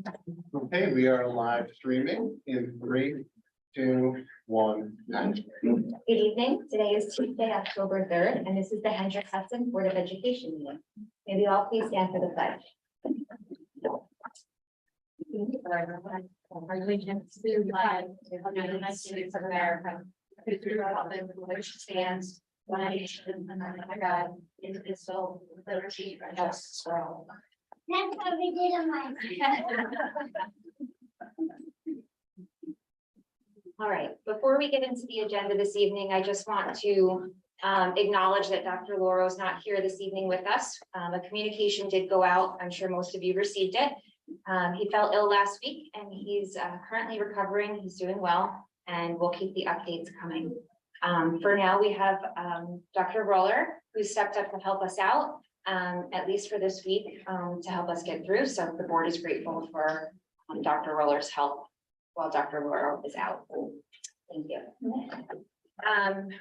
Okay, we are live streaming in 3, 2, 1. Good evening. Today is Tuesday, October 3rd, and this is the HHCSD Board of Education meeting. May we all please stand for the pledge. Our allegiance to the flag of the United States of America, to the republic for which it stands, one nation under God, indivisible, with liberty and justice for all. That's what we did on my. All right, before we get into the agenda this evening, I just want to acknowledge that Dr. Lauro is not here this evening with us. A communication did go out. I'm sure most of you received it. He felt ill last week and he's currently recovering. He's doing well, and we'll keep the updates coming. For now, we have Dr. Roller, who stepped up to help us out, at least for this week, to help us get through. So the board is grateful for Dr. Roller's help while Dr. Lauro is out. Thank you.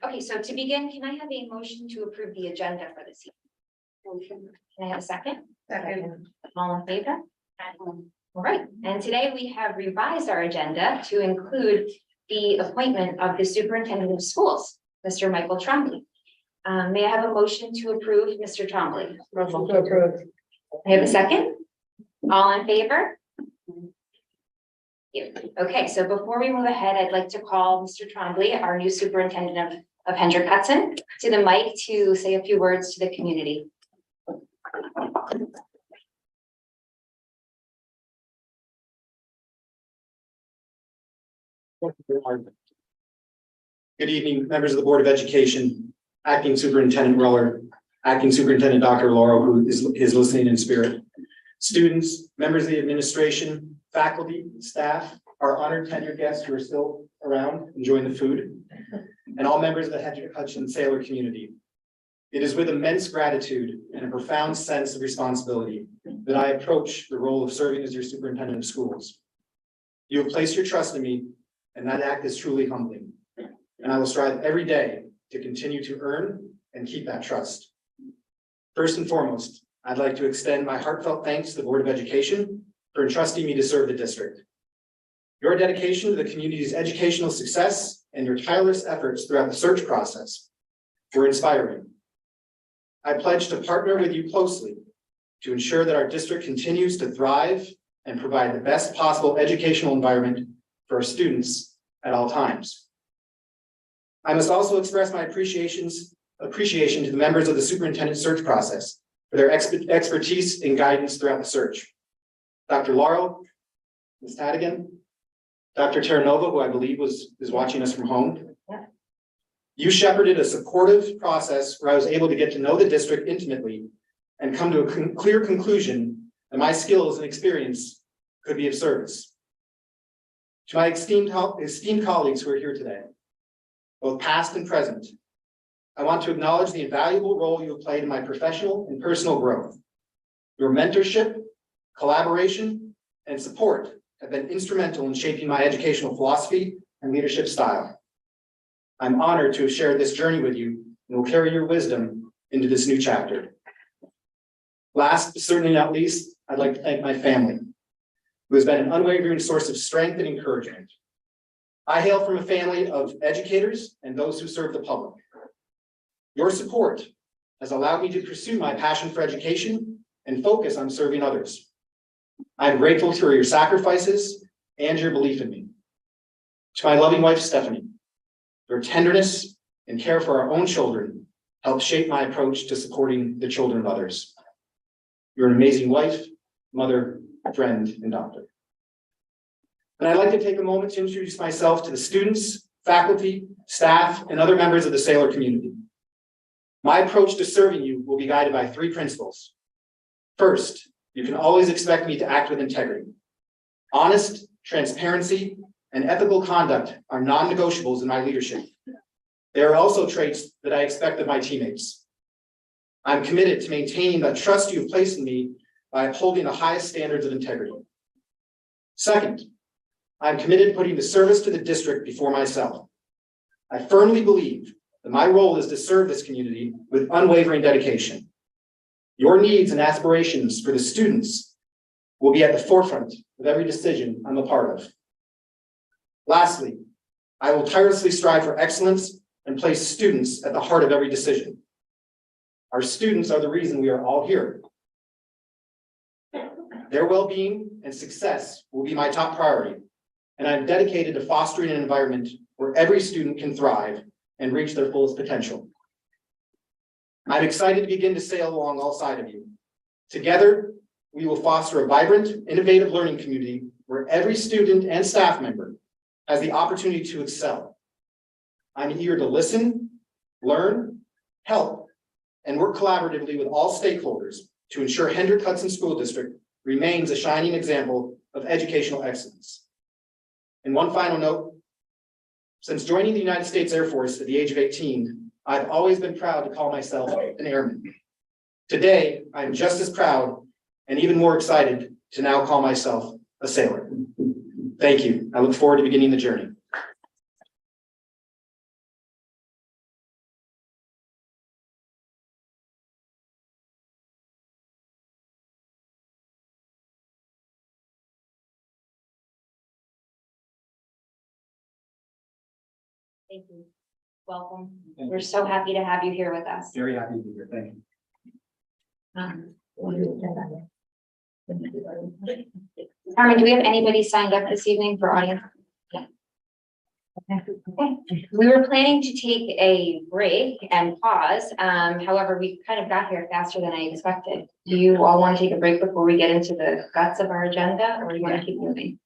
Okay, so to begin, can I have a motion to approve the agenda for this evening? Motion. Can I have a second? Second. All in favor? All right, and today we have revised our agenda to include the appointment of the superintendent of schools, Mr. Michael Trombley. May I have a motion to approve Mr. Trombley? Motion to approve. I have a second? All in favor? Okay, so before we move ahead, I'd like to call Mr. Trombley, our new superintendent of HHCSD, to the mic to say a few words to the community. Good evening, members of the Board of Education, Acting Superintendent Roller, Acting Superintendent Dr. Lauro, who is listening in spirit. Students, members of the administration, faculty, staff, our honored tenured guests who are still around enjoying the food, and all members of the Hutchinson Sailor community. It is with immense gratitude and a profound sense of responsibility that I approach the role of serving as your superintendent of schools. You have placed your trust in me, and that act is truly humbling. And I will strive every day to continue to earn and keep that trust. First and foremost, I'd like to extend my heartfelt thanks to the Board of Education for entrusting me to serve the district. Your dedication to the community's educational success and your tireless efforts throughout the search process were inspiring. I pledge to partner with you closely to ensure that our district continues to thrive and provide the best possible educational environment for our students at all times. I must also express my appreciation to the members of the superintendent search process for their expertise and guidance throughout the search. Dr. Lauro, Ms. Tadigan, Dr. Terranova, who I believe is watching us from home. Yeah. You shepherded a supportive process where I was able to get to know the district intimately and come to a clear conclusion that my skills and experience could be of service. To my esteemed colleagues who are here today, both past and present, I want to acknowledge the invaluable role you have played in my professional and personal growth. Your mentorship, collaboration, and support have been instrumental in shaping my educational philosophy and leadership style. I'm honored to have shared this journey with you and will carry your wisdom into this new chapter. Last, but certainly not least, I'd like to thank my family, who has been an unwavering source of strength and encouragement. I hail from a family of educators and those who serve the public. Your support has allowed me to pursue my passion for education and focus on serving others. I'm grateful for your sacrifices and your belief in me. To my loving wife, Stephanie, your tenderness and care for our own children helped shape my approach to supporting the children of others. You're an amazing wife, mother, friend, and doctor. And I'd like to take a moment to introduce myself to the students, faculty, staff, and other members of the Sailor community. My approach to serving you will be guided by 3 principles. First, you can always expect me to act with integrity. Honest, transparency, and ethical conduct are non-negotiables in my leadership. They are also traits that I expect of my teammates. I'm committed to maintaining the trust you have placed in me by upholding the highest standards of integrity. Second, I'm committed to putting the service to the district before myself. I firmly believe that my role is to serve this community with unwavering dedication. Your needs and aspirations for the students will be at the forefront with every decision I'm a part of. Lastly, I will tirelessly strive for excellence and place students at the heart of every decision. Our students are the reason we are all here. Their well-being and success will be my top priority, and I'm dedicated to fostering an environment where every student can thrive and reach their fullest potential. I'm excited to begin to sail along alongside of you. Together, we will foster a vibrant, innovative learning community where every student and staff member has the opportunity to excel. I'm eager to listen, learn, help, and work collaboratively with all stakeholders to ensure Hendrick-Hudson School District remains a shining example of educational excellence. And one final note, since joining the United States Air Force at the age of 18, I've always been proud to call myself an airman. Today, I'm just as proud and even more excited to now call myself a sailor. Thank you. I look forward to beginning the journey. Thank you. Welcome. We're so happy to have you here with us. Very happy to be here. Thank you. Carmen, do we have anybody signed up this evening for audience? Yeah. Okay. We were planning to take a break and pause. However, we kind of got here faster than I expected. Do you all want to take a break before we get into the guts of our agenda, or do you want to keep moving?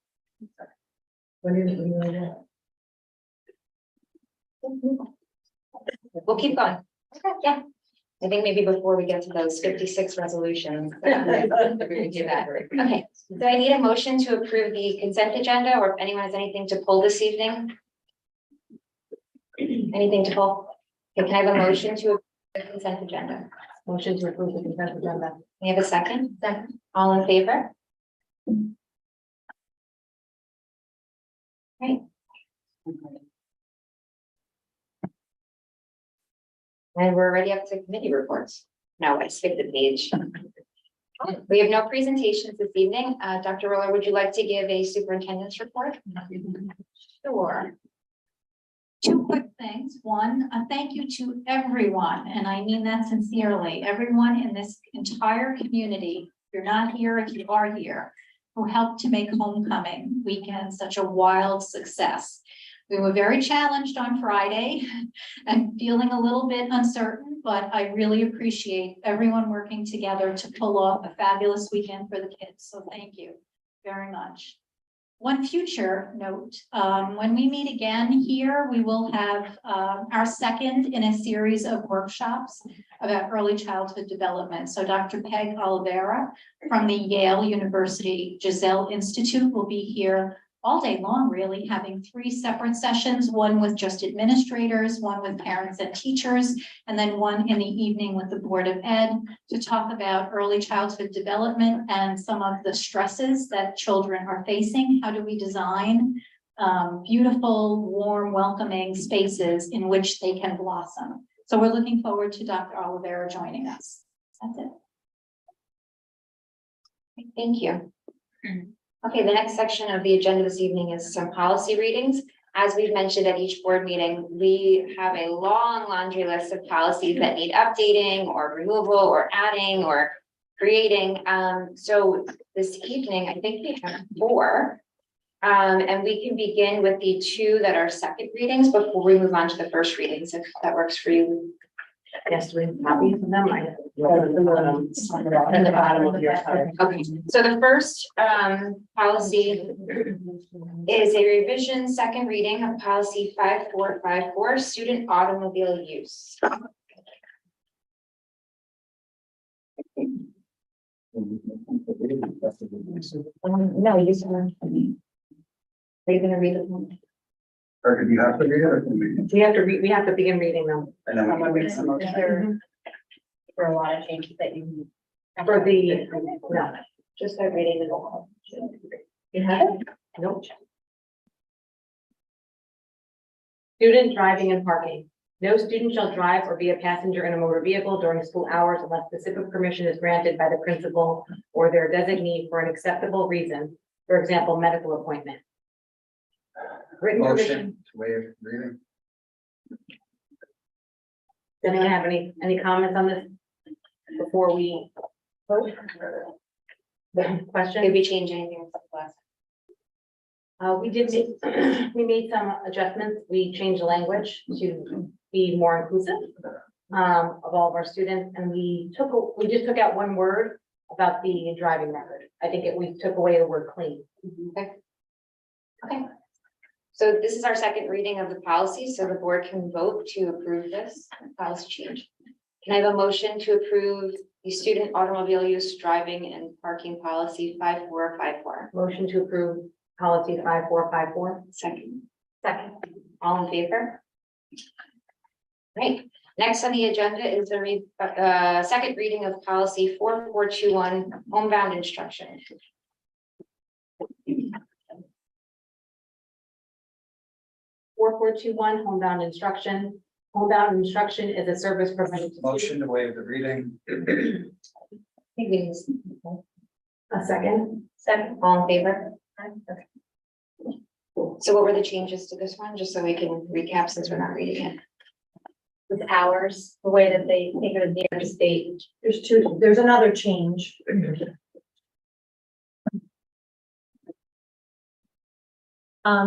We'll keep going. Yeah. I think maybe before we get to those 56 resolutions. We're gonna do that. Okay, so I need a motion to approve the consent agenda, or if anyone has anything to pull this evening. Anything to pull? Okay, can I have a motion to approve the consent agenda? Motion to approve the consent agenda. We have a second? Second. All in favor? Great. And we're already up to committee reports. No, I skipped a page. We have no presentations this evening. Dr. Roller, would you like to give a superintendent's report? Sure. Two quick things. One, a thank you to everyone, and I mean that sincerely, everyone in this entire community. If you're not here, if you are here, who helped to make homecoming weekend such a wild success. We were very challenged on Friday and feeling a little bit uncertain, but I really appreciate everyone working together to pull off a fabulous weekend for the kids. So thank you very much. One future note, when we meet again here, we will have our second in a series of workshops about early childhood development. So Dr. Peg Oliveira from the Yale University Giselle Institute will be here all day long, really, having 3 separate sessions, one with just administrators, one with parents and teachers, and then one in the evening with the Board of Ed to talk about early childhood development and some of the stresses that children are facing. How do we design beautiful, warm, welcoming spaces in which they can blossom? So we're looking forward to Dr. Oliveira joining us. That's it. Thank you. Okay, the next section of the agenda this evening is some policy readings. As we've mentioned at each board meeting, we have a long laundry list of policies that need updating or removal or adding or creating. So this evening, I think we have 4. And we can begin with the 2 that are second readings before we move on to the first readings, if that works for you. Yes, we have copies of them. I have in the bottom of your card. Okay, so the first policy is a revision second reading of policy 5454, student automobile use. No, you said. Are you gonna read it? Or do you have to read it or can we? We have to read, we have to begin reading them. And then I'm gonna read some of them. For a lot of changes that you need. For the, no, Just start reading it all. you have, nope. Student driving and parking. No student shall drive or be a passenger in a motor vehicle during school hours unless specific permission is granted by the principal or their designee for an acceptable reason, For example, medical appointment. Written permission. Motion to waive reading. Does anyone have any comments on this before we vote? Question? Did we change anything since last? We did, we made some adjustments. We changed the language to be more inclusive of all of our students, and we just took out one word about the driving record. I think we took away the word clean. Okay. So this is our second reading of the policy, so the board can vote to approve this policy change. Can I have a motion to approve the student automobile use, driving and parking policy 5454? Motion to approve policy 5454. Second. All in favor? Right. Next on the agenda is the second reading of policy 4421, homebound instruction. 4421, homebound instruction. Homebound instruction is a service provided to. Motion to waive the reading. A second. All in favor? So what were the changes to this one, just so we can recap since we're not reading it? With hours, the way that they think of the near state, there's another change.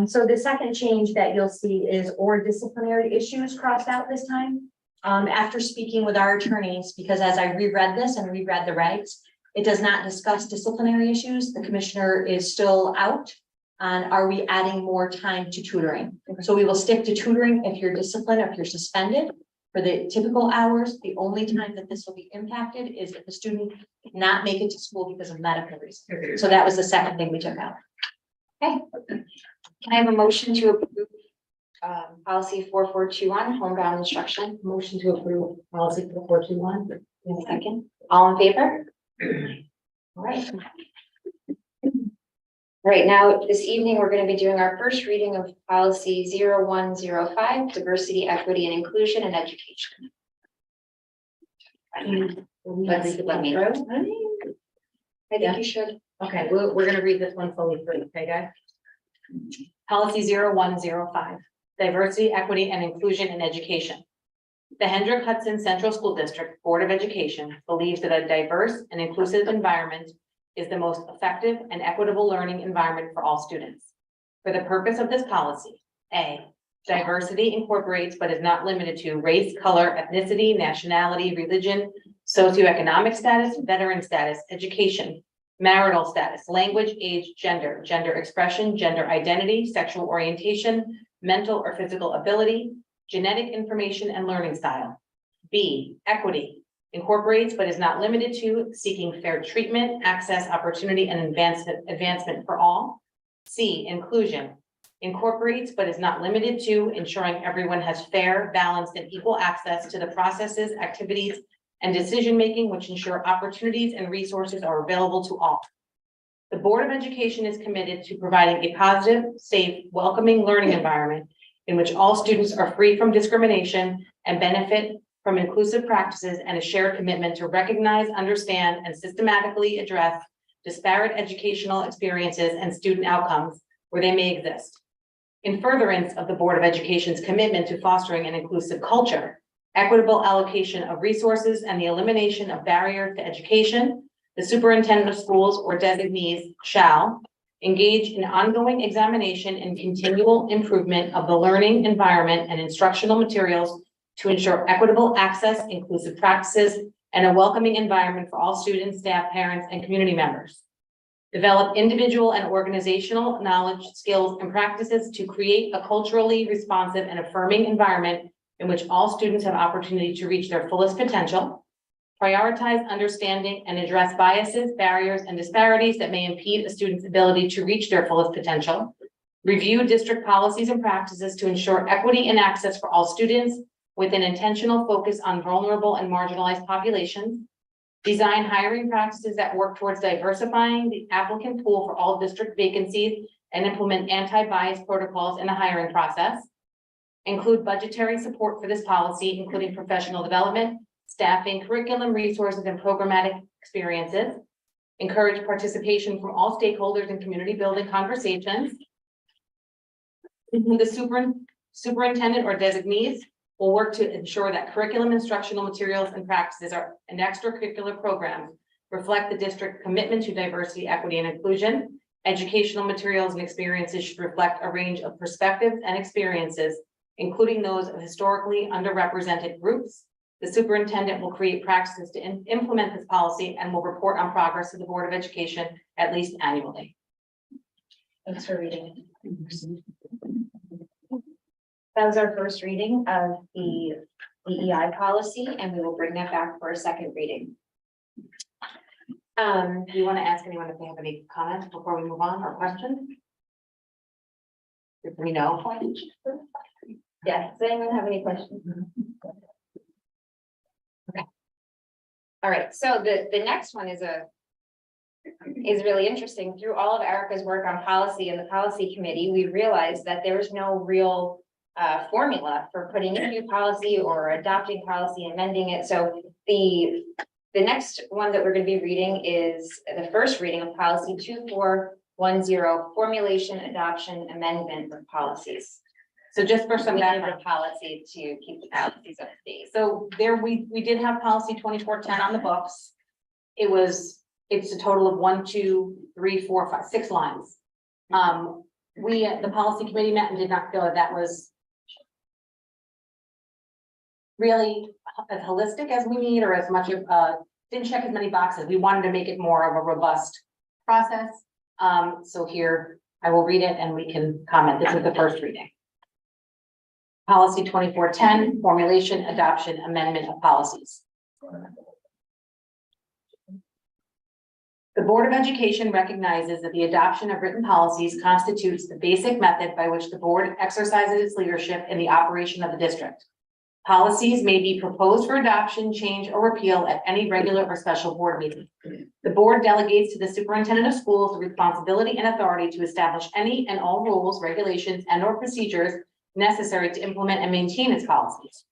So the second change that you'll see is or disciplinary issues crossed out this time. After speaking with our attorneys, because as I reread this and reread the regs, it does not discuss disciplinary issues. The commissioner is still out on are we adding more time to tutoring? So we will stick to tutoring if you're disciplined, if you're suspended. For the typical hours, the only time that this will be impacted is if the student did not make it to school because of medical reasons. So that was the second thing we took out. Okay. Can I have a motion to approve policy 4421, homebound instruction? Motion to approve policy 4421. In a second. All in favor? All right. Right now, this evening, we're going to be doing our first reading of policy 0105, diversity, equity, and inclusion in education. Let me. I think you should. Okay, we're gonna read this one fully through, okay, guys? Policy 0105, diversity, equity, and inclusion in education. The Hendrick Hudson Central School District Board of Education believes that a diverse and inclusive environment is the most effective and equitable learning environment for all students. For the purpose of this policy, A, diversity incorporates but is not limited to race, color, ethnicity, nationality, religion, socioeconomic status, veteran status, education, marital status, language, age, gender, gender expression, gender identity, sexual orientation, mental or physical ability, genetic information, and learning style. B, equity incorporates but is not limited to seeking fair treatment, access, opportunity, and advancement for all. C, inclusion incorporates but is not limited to ensuring everyone has fair, balanced, and equal access to the processes, activities, and decision-making which ensure opportunities and resources are available to all. The Board of Education is committed to providing a positive, safe, welcoming learning environment in which all students are free from discrimination and benefit from inclusive practices, and a shared commitment to recognize, understand, and systematically address disparate educational experiences and student outcomes where they may exist. In furtherance of the Board of Education's commitment to fostering an inclusive culture, equitable allocation of resources, and the elimination of barriers to education, the superintendent of schools or designees shall engage in ongoing examination and continual improvement of the learning environment and instructional materials to ensure equitable access, inclusive practices, and a welcoming environment for all students, staff, parents, and community members. Develop individual and organizational knowledge, skills, and practices to create a culturally responsive and affirming environment in which all students have opportunity to reach their fullest potential. Prioritize understanding and address biases, barriers, and disparities that may impede a student's ability to reach their fullest potential. Review district policies and practices to ensure equity and access for all students with an intentional focus on vulnerable and marginalized populations. Design hiring practices that work towards diversifying the applicant pool for all district vacancies and implement anti-bias protocols in the hiring process. Include budgetary support for this policy, including professional development, staffing, curriculum, resources, and programmatic experiences. encourage participation from all stakeholders in community building conversations. The superintendent or designees will work to ensure that curriculum, instructional materials, and practices and extracurricular programs reflect the district's commitment to diversity, equity, and inclusion. Educational materials and experiences should reflect a range of perspectives and experiences, including those of historically underrepresented groups. The superintendent will create practices to implement this policy and will report on progress to the Board of Education at least annually. Thanks for reading it. That was our first reading of the DEI policy, and we will bring that back for a second reading. Do you want to ask anyone if they have any comments before we move on or questions? If we know. Yes, does anyone have any questions? Okay. All right, so the next one is really interesting. Through all of Erica's work on policy and the policy committee, we realized that there is no real formula for putting in new policy or adopting policy, amending it. So the next one that we're going to be reading is the first reading of policy 2410, formulation, adoption, amendment of policies. So just for some We needed background. a policy to keep the policies up to date. So there, we did have policy 2410 on the books. It's a total of 1, 2, 3, 4, 5, 6 lines. The policy committee met and did not feel that was really as holistic as we need, or as much of, didn't check as many boxes. We wanted to make it more of a robust process. So here, I will read it and we can comment. This is the first reading. Policy 2410, formulation, adoption, amendment of policies. The Board of Education recognizes that the adoption of written policies constitutes the basic method by which the board exercises its leadership in the operation of the district. Policies may be proposed for adoption, change, or repeal at any regular or special board meeting. The board delegates to the superintendent of schools the responsibility and authority to establish any and all rules, regulations, and/or procedures necessary to implement and maintain its policies.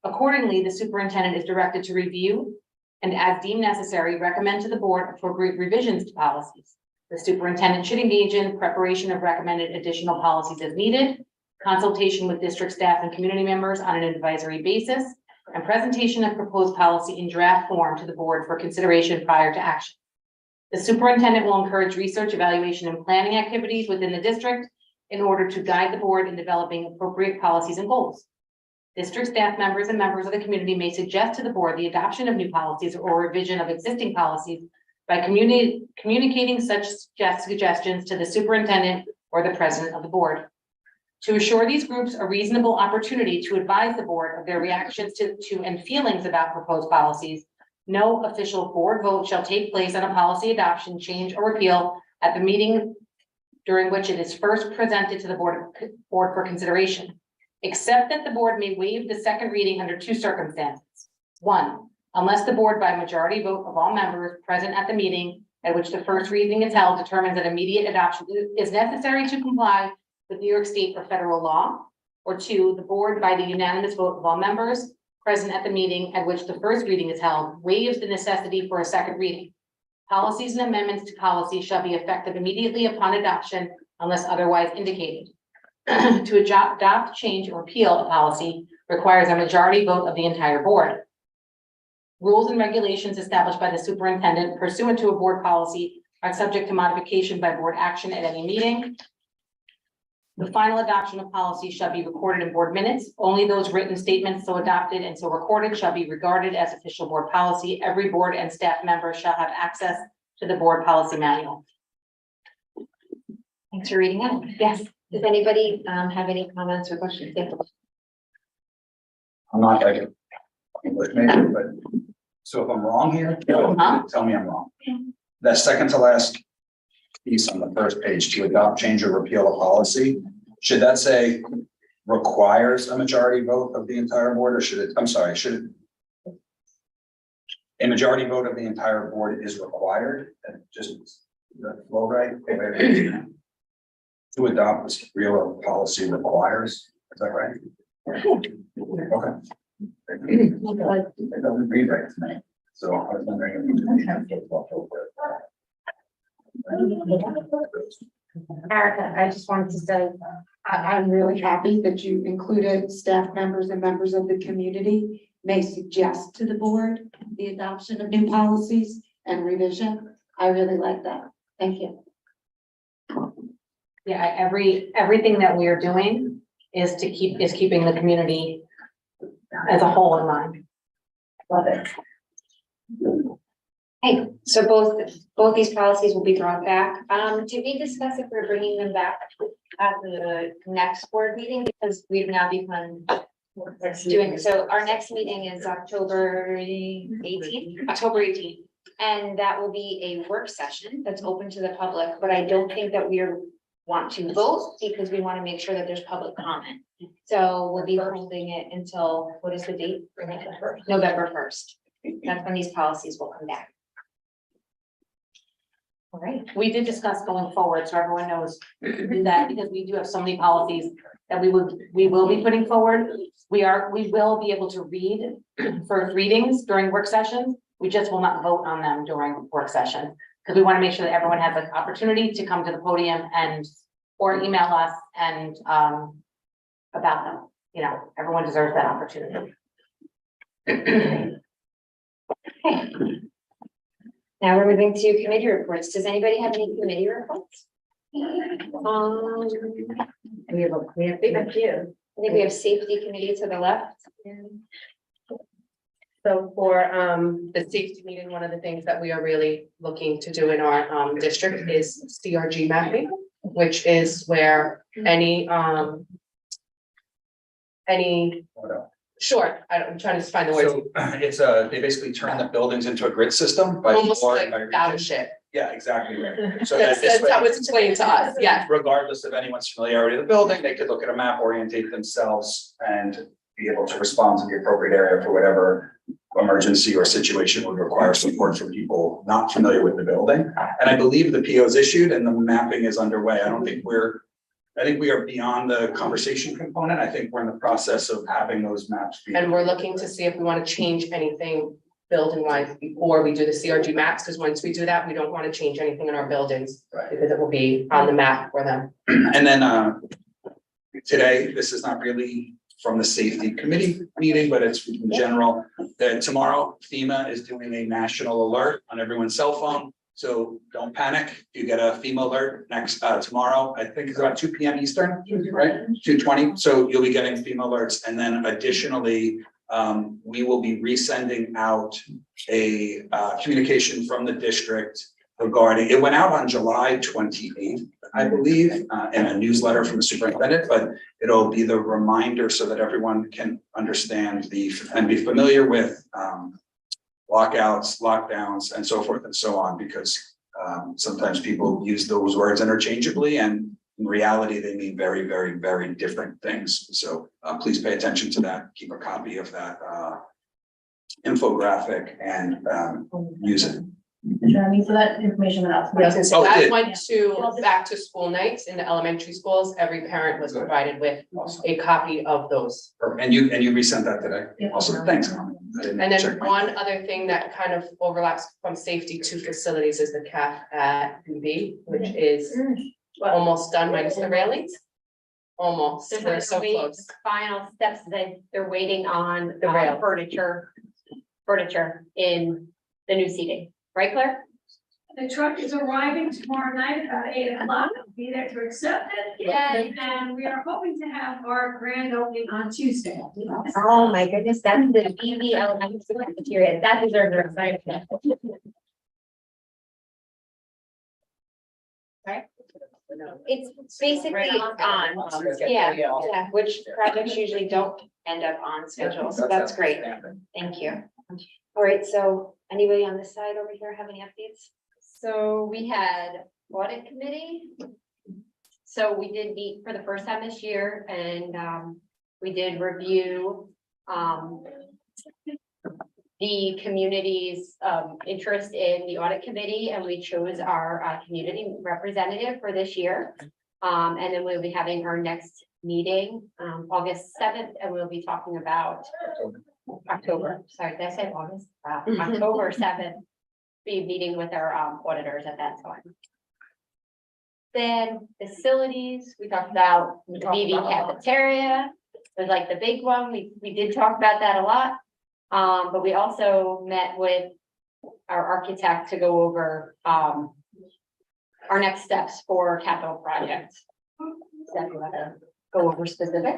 Accordingly, the superintendent is directed to review and, as deemed necessary, recommend to the board appropriate revisions to policies. The superintendent should engage in preparation of recommended additional policies as needed, consultation with district staff and community members on an advisory basis, and presentation of proposed policy in draft form to the board for consideration prior to action. The superintendent will encourage research, evaluation, and planning activities within the district in order to guide the board in developing appropriate policies and goals. District staff members and members of the community may suggest to the board the adoption of new policies or revision of existing policies by communicating such suggestions to the superintendent or the president of the board. To assure these groups a reasonable opportunity to advise the board of their reactions to and feelings about proposed policies, no official board vote shall take place on a policy adoption, change, or repeal at the meeting during which it is first presented to the board for consideration, except that the board may waive the second reading under 2 circumstances. 1, unless the board by majority vote of all members present at the meeting at which the first reading is held determines that immediate adoption is necessary to comply with New York State or federal law, or 2, the board by the unanimous vote of all members present at the meeting at which the first reading is held waives the necessity for a second reading. Policies and amendments to policies shall be effective immediately upon adoption unless otherwise indicated. To adopt, change, or repeal a policy requires a majority vote of the entire board. Rules and regulations established by the superintendent pursuant to a board policy are subject to modification by board action at any meeting. The final adoption of policy shall be recorded in board minutes. Only those written statements so adopted and so recorded shall be regarded as official board policy. Every board and staff member shall have access to the board policy manual. Thanks for reading that. Yes. Does anybody have any comments or questions? Yeah. I'm not like an English major, but so if I'm wrong here, tell me I'm wrong. That second to last piece on the first page, to adopt, change, or repeal a policy, should that say requires a majority vote of the entire board, or should it, I'm sorry, should it? A majority vote of the entire board is required, just, is that flow right? To adopt this real policy requires, is that right? Okay. It doesn't read right to me, so I was wondering if you could. Erica, I just wanted to say, I'm really happy that you included staff members and members of the community may suggest to the board the adoption of new policies and revision. I really like that. Thank you. Yeah, everything that we are doing is keeping the community as a whole in mind. Love it. hey, so both these policies will be brought back. Did we discuss if we're bringing them back at the next board meeting? Because we've now begun doing, so our next meeting is October 18th. And that will be a work session that's open to the public, but I don't think that want to vote because we want to make sure that there's public comment. So we'll be holding it until, what is the date? November 1st. That's when these policies will come back. All right, we did discuss going forward, so everyone knows that because we do have so many policies that we will be putting forward. We will be able to read first readings during work sessions. We just will not vote on them during work session because we want to make sure that everyone has an opportunity to come to the podium or email us and about them. You know, everyone deserves that opportunity. Okay. Now we're moving to committee reports. Does anybody have any committee reports? We have a few. I think we have safety committee to the left. So for the safety meeting, one of the things that we are really looking to do in our district is CRG mapping, which is where any, sure, I'm trying to find the words. So it's they basically turn the buildings into a grid system by. Almost floor like and by region. battleship. Yeah, exactly. Right. So that this That's way, how it's explained to us, yeah. regardless of anyone's familiarity with the building, they could look at a map, orientate themselves and be able to respond to the appropriate area for whatever emergency or situation would require support from people not familiar with the building. And I believe the PO is issued and the mapping is underway. I think we are beyond the conversation component. I think we're in the process of having those maps. And we're looking to see if we want to change anything building wise before we do the CRG maps, because once we do that, we don't want to change anything in our buildings. Right. Because it will be on the map for them. And then today, this is not really from the safety committee meeting, but it's in general, that tomorrow FEMA is doing a national alert on everyone's cell phone. So don't panic. You get a FEMA alert next tomorrow. I think it's about 2 p.m. Eastern, right? 2:20. So you'll be getting FEMA alerts. And then additionally, we will be resending out a communication from the district regarding, it went out on July 28th, I believe, in a newsletter from the superintendent, but it'll be the reminder so that everyone can understand and be familiar with lockouts, lockdowns, and so forth and so on, because sometimes people use those words interchangeably, and in reality, they mean very, very, very different things. So please pay attention to that. Keep a copy of that infographic and use it. So that information went out. I was gonna say, Oh, it I did. went to back to school nights in the elementary schools. Every parent was provided with a copy of those. And you resent that today? Yeah. Awesome, thanks. Carmen. I didn't And then check my- one other thing that kind of overlaps from safety to facilities is the CAF at UB, which is almost done minus the railings. Almost, we're so close. Final steps that they're waiting on The rail. furniture in the new seating, right, Claire? The truck is arriving tomorrow night about 8 o'clock. I'll be there to accept it. Yay. And we are hoping to have our grand opening on Tuesday. Oh, my goodness, that's the easy elementary school cafeteria. That deserves a excitement. It's basically on, yeah, which projects usually don't end up on schedule, so that's great. Thank you. All right, so anybody on this side over here have any updates? So we had audit committee. So we did meet for the first time this year and we did review the community's interest in the audit committee, and we chose our community representative for this year. And then we'll be having our next meeting August 7th, and we'll be talking about October, sorry, did I say August? October 7th. Be meeting with our auditors at that time. Then facilities, we talked about the BB cafeteria, was like the big one, we did talk about that a lot. But we also met with our architect to go over, our next steps for capital projects. Steph, you wanna go over specific?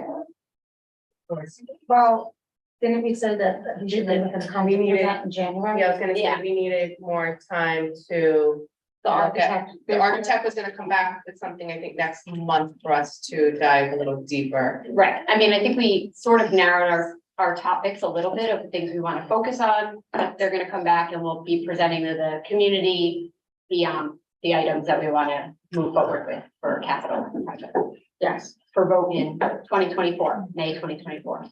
Well, didn't we say that we should then come We needed- in January? Yeah, I was gonna say, Yeah. we needed more time to. The architect. The architect was gonna come back with something, I think, next month for us to dive a little deeper. Right, I mean, I think we sort of narrowed our topics a little bit of the things we want to focus on. But they're gonna come back and we'll be presenting to the community the items that we want to move forward with for capital project. Yes, for vote in 2024, May 2024.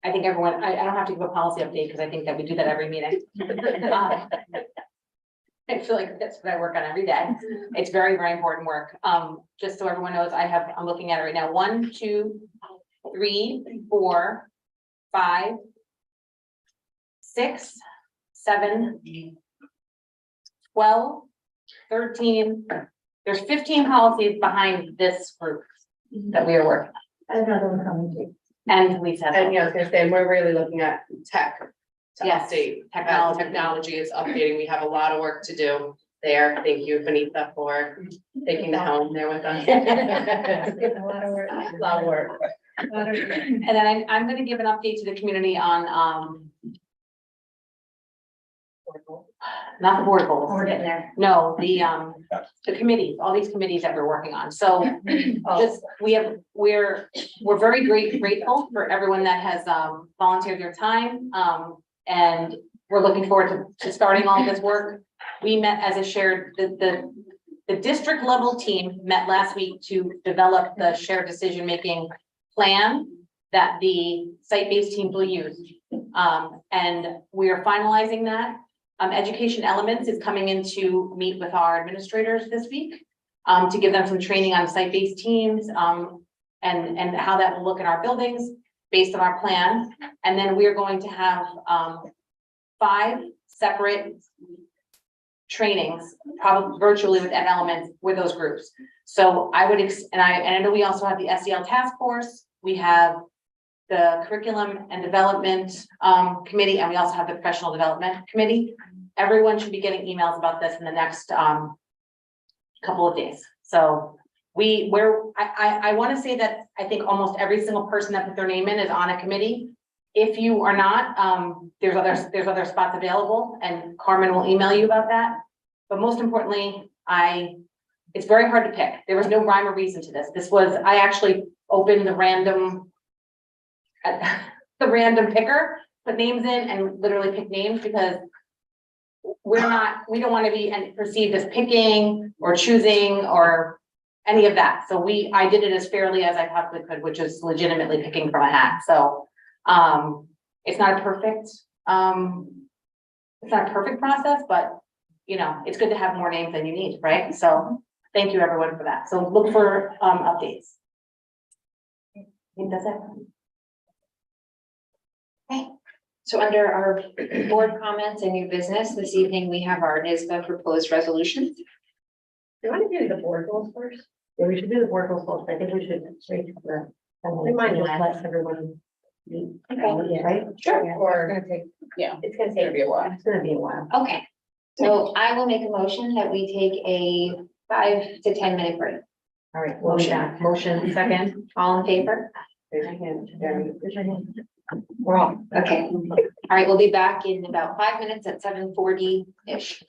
I think everyone, I don't have to give a policy update because I think that we do that every meeting. I feel like that's what I work on every day. It's very, very important work. Just so everyone knows, I'm looking at it right now. 1, 2, 3, 4, 5, 6, 7, 12, 13. There's 15 policies behind this group that we are working Another one coming too. on. And Lisa. And yeah, I was gonna say, we're really looking at tech. To Yes, update, technology. technology is updating, we have a lot of work to do there, thank you, Vanessa, for taking the helm there with us. A lot of work. Lot of work. And then I'm gonna give an update to the community on, not the board goals. We're getting there. No, the committees, all these committees that we're working on. So just, we're very grateful for everyone that has volunteered their time. And we're looking forward to starting all this work. We met as a shared, the district level team met last week to develop the shared decision-making plan that the site-based teams will use. And we are finalizing that. Education Elements is coming in to meet with our administrators this week to give them some training on site-based teams and how that will look in our buildings based on our plan. And then we are going to have 5 separate trainings, probably virtually with Elements with those groups. So I would, and I know we also have the SEL task force, we have the curriculum and development committee, and we also have the professional development committee. Everyone should be getting emails about this in the next couple of days. So I want to say that I think almost every single person that put their name in is on a committee. If you are not, there's other spots available, and Carmen will email you about that. But most importantly, it's very hard to pick. There was no rhyme or reason to this. I actually opened the random picker, put names in and literally pick names because we don't want to be perceived as picking or choosing or any of that. So I did it as fairly as I possibly could, which is legitimately picking from a hat. So it's not a perfect process, but you know, it's good to have more names than you need, right? So thank you everyone for that. So look for updates. I think that's it. Okay, so under our board comments and new business, this evening, we have our NISBA proposed resolutions. Do you want to do the board goals first? Yeah, we should do the board goals first. I think we should wait for the. We might just not. let everyone. meet. Okay. Yeah, right? Sure. Yeah, Or- It's gonna take, It's gonna take a while. it's gonna be a while. Okay, so I will make a motion that we take a 5 to 10 minute break. All right, we'll be back. Motion second. All in favor? Raise your hand. Raise your hand. We're all, okay. All right, we'll be back in about 5 minutes at 7:40-ish.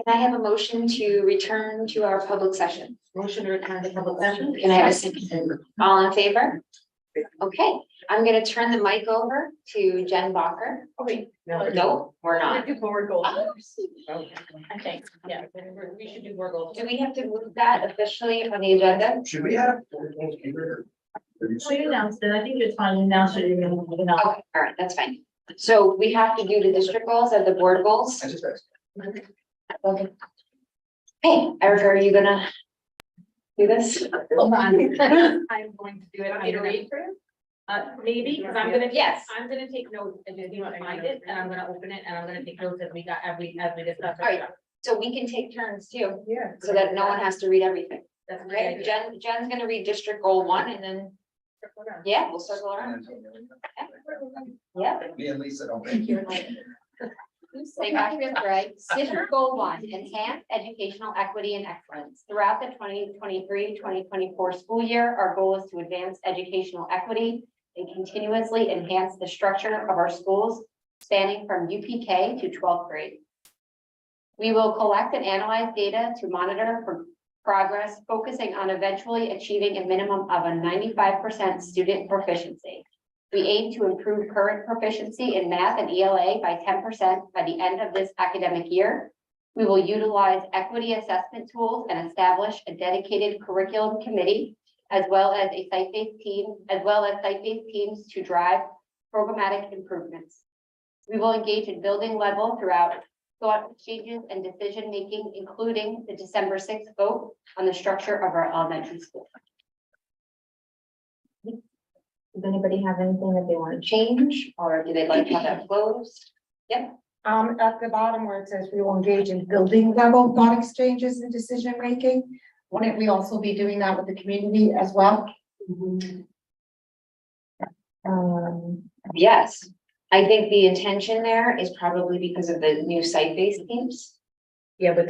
Can I have a motion to return to our public session? Motion to return to public session. Can I have a second? All in favor? Okay, I'm gonna turn the mic over to Jen Bacher. Oh, wait. No, we're not. Do board goals. I think, yeah, we should do board goals. Do we have to move that officially on the agenda? Should we have? We announced it, I think it's fine, announced it, you're gonna, Okay, all right, that's fine. So we have to do the district goals and the board goals. I just asked. Okay. Hey, Erica, are you gonna do this? Hold on. I'm going to do it. Want me to read for you? Maybe, because I'm gonna, Yes. I'm gonna take notes and then you want to find it, and I'm gonna open it, and I'm gonna take notes as we discuss. All right. So we can take turns too, Yeah. so that no one has to read everything. That's Okay, great. Jen's gonna read district goal 1 and then, yeah, we'll circle around. Yeah. Me and Lisa don't. Say back to Greg. District goal 1, enhance educational equity and excellence. Throughout the 2023-2024 school year, our goal is to advance educational equity and continuously enhance the structure of our schools spanning from UPK to 12th grade. We will collect and analyze data to monitor for progress, focusing on eventually achieving a minimum of a 95% student proficiency. We aim to improve current proficiency in math and ELA by 10% by the end of this academic year. We will utilize equity assessment tools and establish a dedicated curriculum committee, as well as site-based teams to drive programmatic improvements. We will engage in building level throughout thought exchanges and decision-making, including the December 6th vote on the structure of our elementary school. Does anybody have anything that they want to change, or do they like to have that closed? Yep. At the bottom where it says we will engage in building level thought exchanges and decision making, wouldn't we also be doing that with the community as well? Yes, I think the intention there is probably because of the new site-based teams. Yeah, with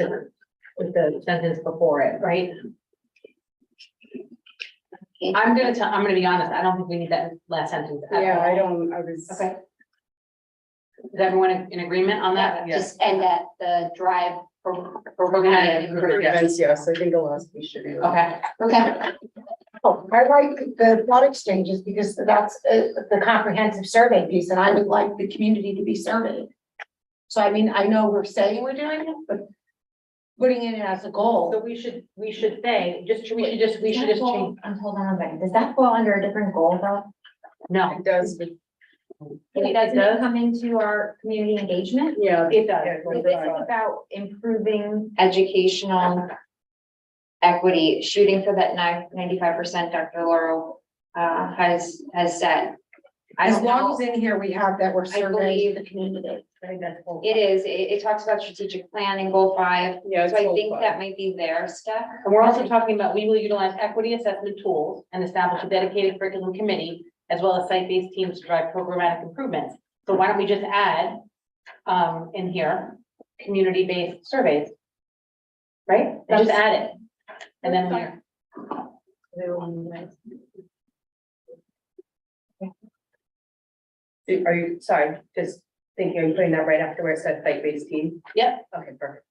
the sentence before it, right? I'm gonna be honest, I don't think we need that last sentence. at all. Okay. Is everyone in agreement on that? Just end at the drive Programmatic improvements. Yes, I think we should do. Okay, Okay. Oh, I like the thought exchanges because that's the comprehensive survey piece and I would like the community to be surveyed. So I mean, I know we're saying we're doing it, but putting it as a so goal. we should say, we should just change. Hold on a second. Does that fall under a different goal though? No, It does. Doesn't it come into our community engagement? Yeah. it does. This is about improving. Educational equity, shooting for that 95% Dr. Laurel has said. I As don't long know. as in here we have that we're surveying believe- the community. I think that's cool. It is, it talks about strategic planning, goal 5, Yeah. so I think that might be their stuff. And we're also talking about, we will utilize equity assessment tools and establish a dedicated curriculum committee, as well as site-based teams to drive programmatic improvements. So why don't we just add, in here, community-based surveys? Right? Just add it. And then we're. Are you, sorry, just thinking, are you putting that right after where it says site-based team? Yep, Okay, perfect.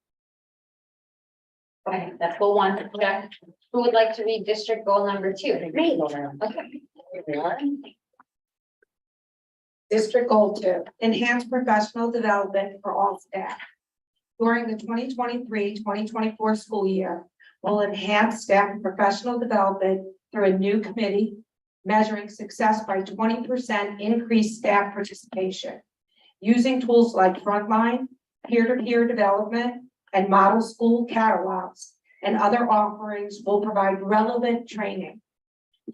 okay, that's goal 1. Okay. Who would like to read district goal number 2? Me. Okay. District goal 2, enhance professional development for all staff. During the 2023-2024 school year, we'll enhance staff and professional development through a new committee measuring success by 20% increased staff participation. Using tools like Frontline, peer-to-peer development, and model school catalogs and other offerings will provide relevant training.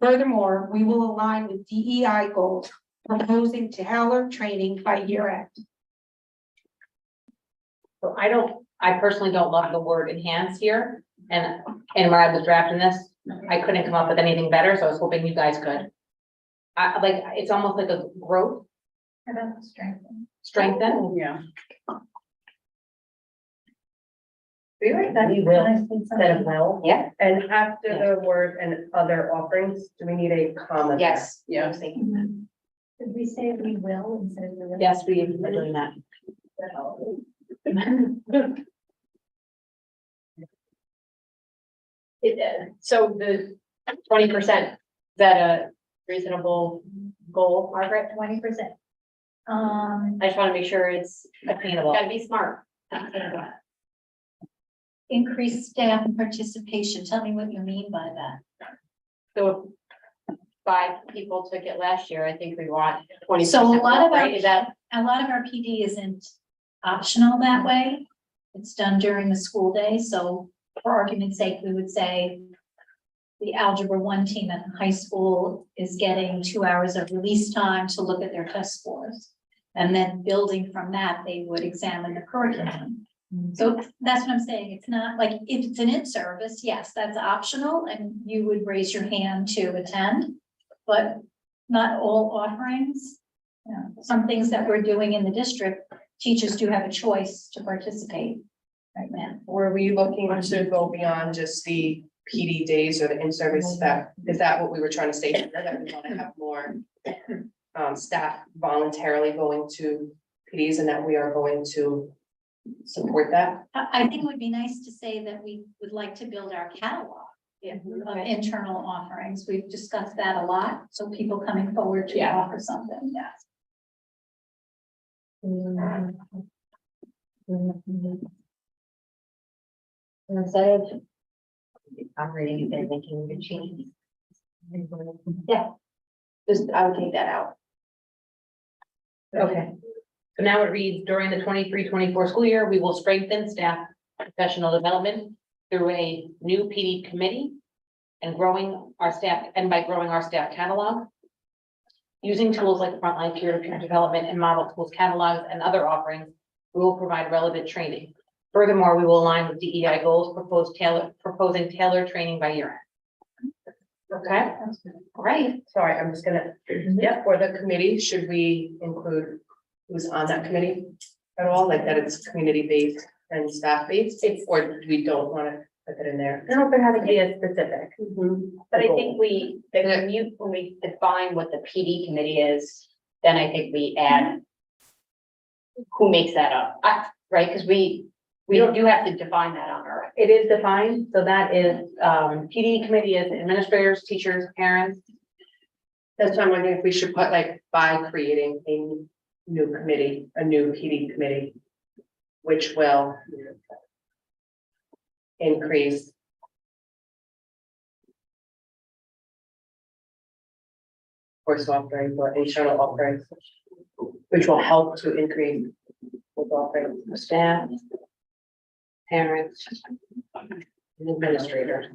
Furthermore, we will align with DEI goals, proposing tailored training by year end. So I personally don't love the word enhance here, and when I was drafting this, I couldn't come up with anything better, so I was hoping you guys could. It's almost like a growth, strengthen. Yeah. Do you like that? You will, instead of will. Yeah. And after the word and other offerings, do we need a comma? Yes. Yeah. Did we say we will instead of we will? Yes, we are doing that. So the 20%, is that a reasonable goal, Margaret? 20%. I just want to make sure it's Attainable. gotta be smart. Increased staff participation. Tell me what you mean by that. So if 5 people took it last year, I think we want 20%. So a lot of our, right? Is that, a lot of our PD isn't optional that way. It's done during the school day, so for argument's sake, we would say the Algebra 1 team at the high school is getting 2 hours of release time to look at their test scores. And then building from that, they would examine the curriculum. So that's what I'm saying. It's not like, if it's an in-service, yes, that's optional and you would raise your hand to attend. But not all offerings. You know, some things that we're doing in the district, teachers do have a choice to participate right now. Were we looking to go beyond just the PD days or the in-service staff? Is that what we were trying to say here, that we want to have more staff voluntarily going to PDs and that we are going to support that? I think it would be nice to say that we would like to build our catalog yeah, of internal offerings. We've discussed that a lot. So people coming forward to Yeah. offer something, yes. instead of operating, they're making the change. Yeah, just, I would take that out. Okay. So now it reads, during the 23-24 school year, we will strengthen staff professional development through a new PD committee and growing our staff, and by growing our staff catalog. Using tools like the frontline peer-to-peer development and model tools catalogs and other offerings, we will provide relevant training. Furthermore, we will align with DEI goals, proposing tailored training by year. Okay, Great. Sorry, I'm just gonna, yeah, for the committee, should we include who's on that committee at all, like that it's community-based and staff-based, or we don't wanna put it in there? I don't know if there has to be a specific, but I Cool. think when we define what the PD committee is, then I think we add who makes that up, right? Because we do have to define that on our. it is defined, so that is, PD committee is administrators, teachers, parents. That's why I'm wondering if we should put like by creating a new committee, a new PD committee, which will increase course offerings or internal offerings, which will help to increase with offerings. Staff, parents, and administrators.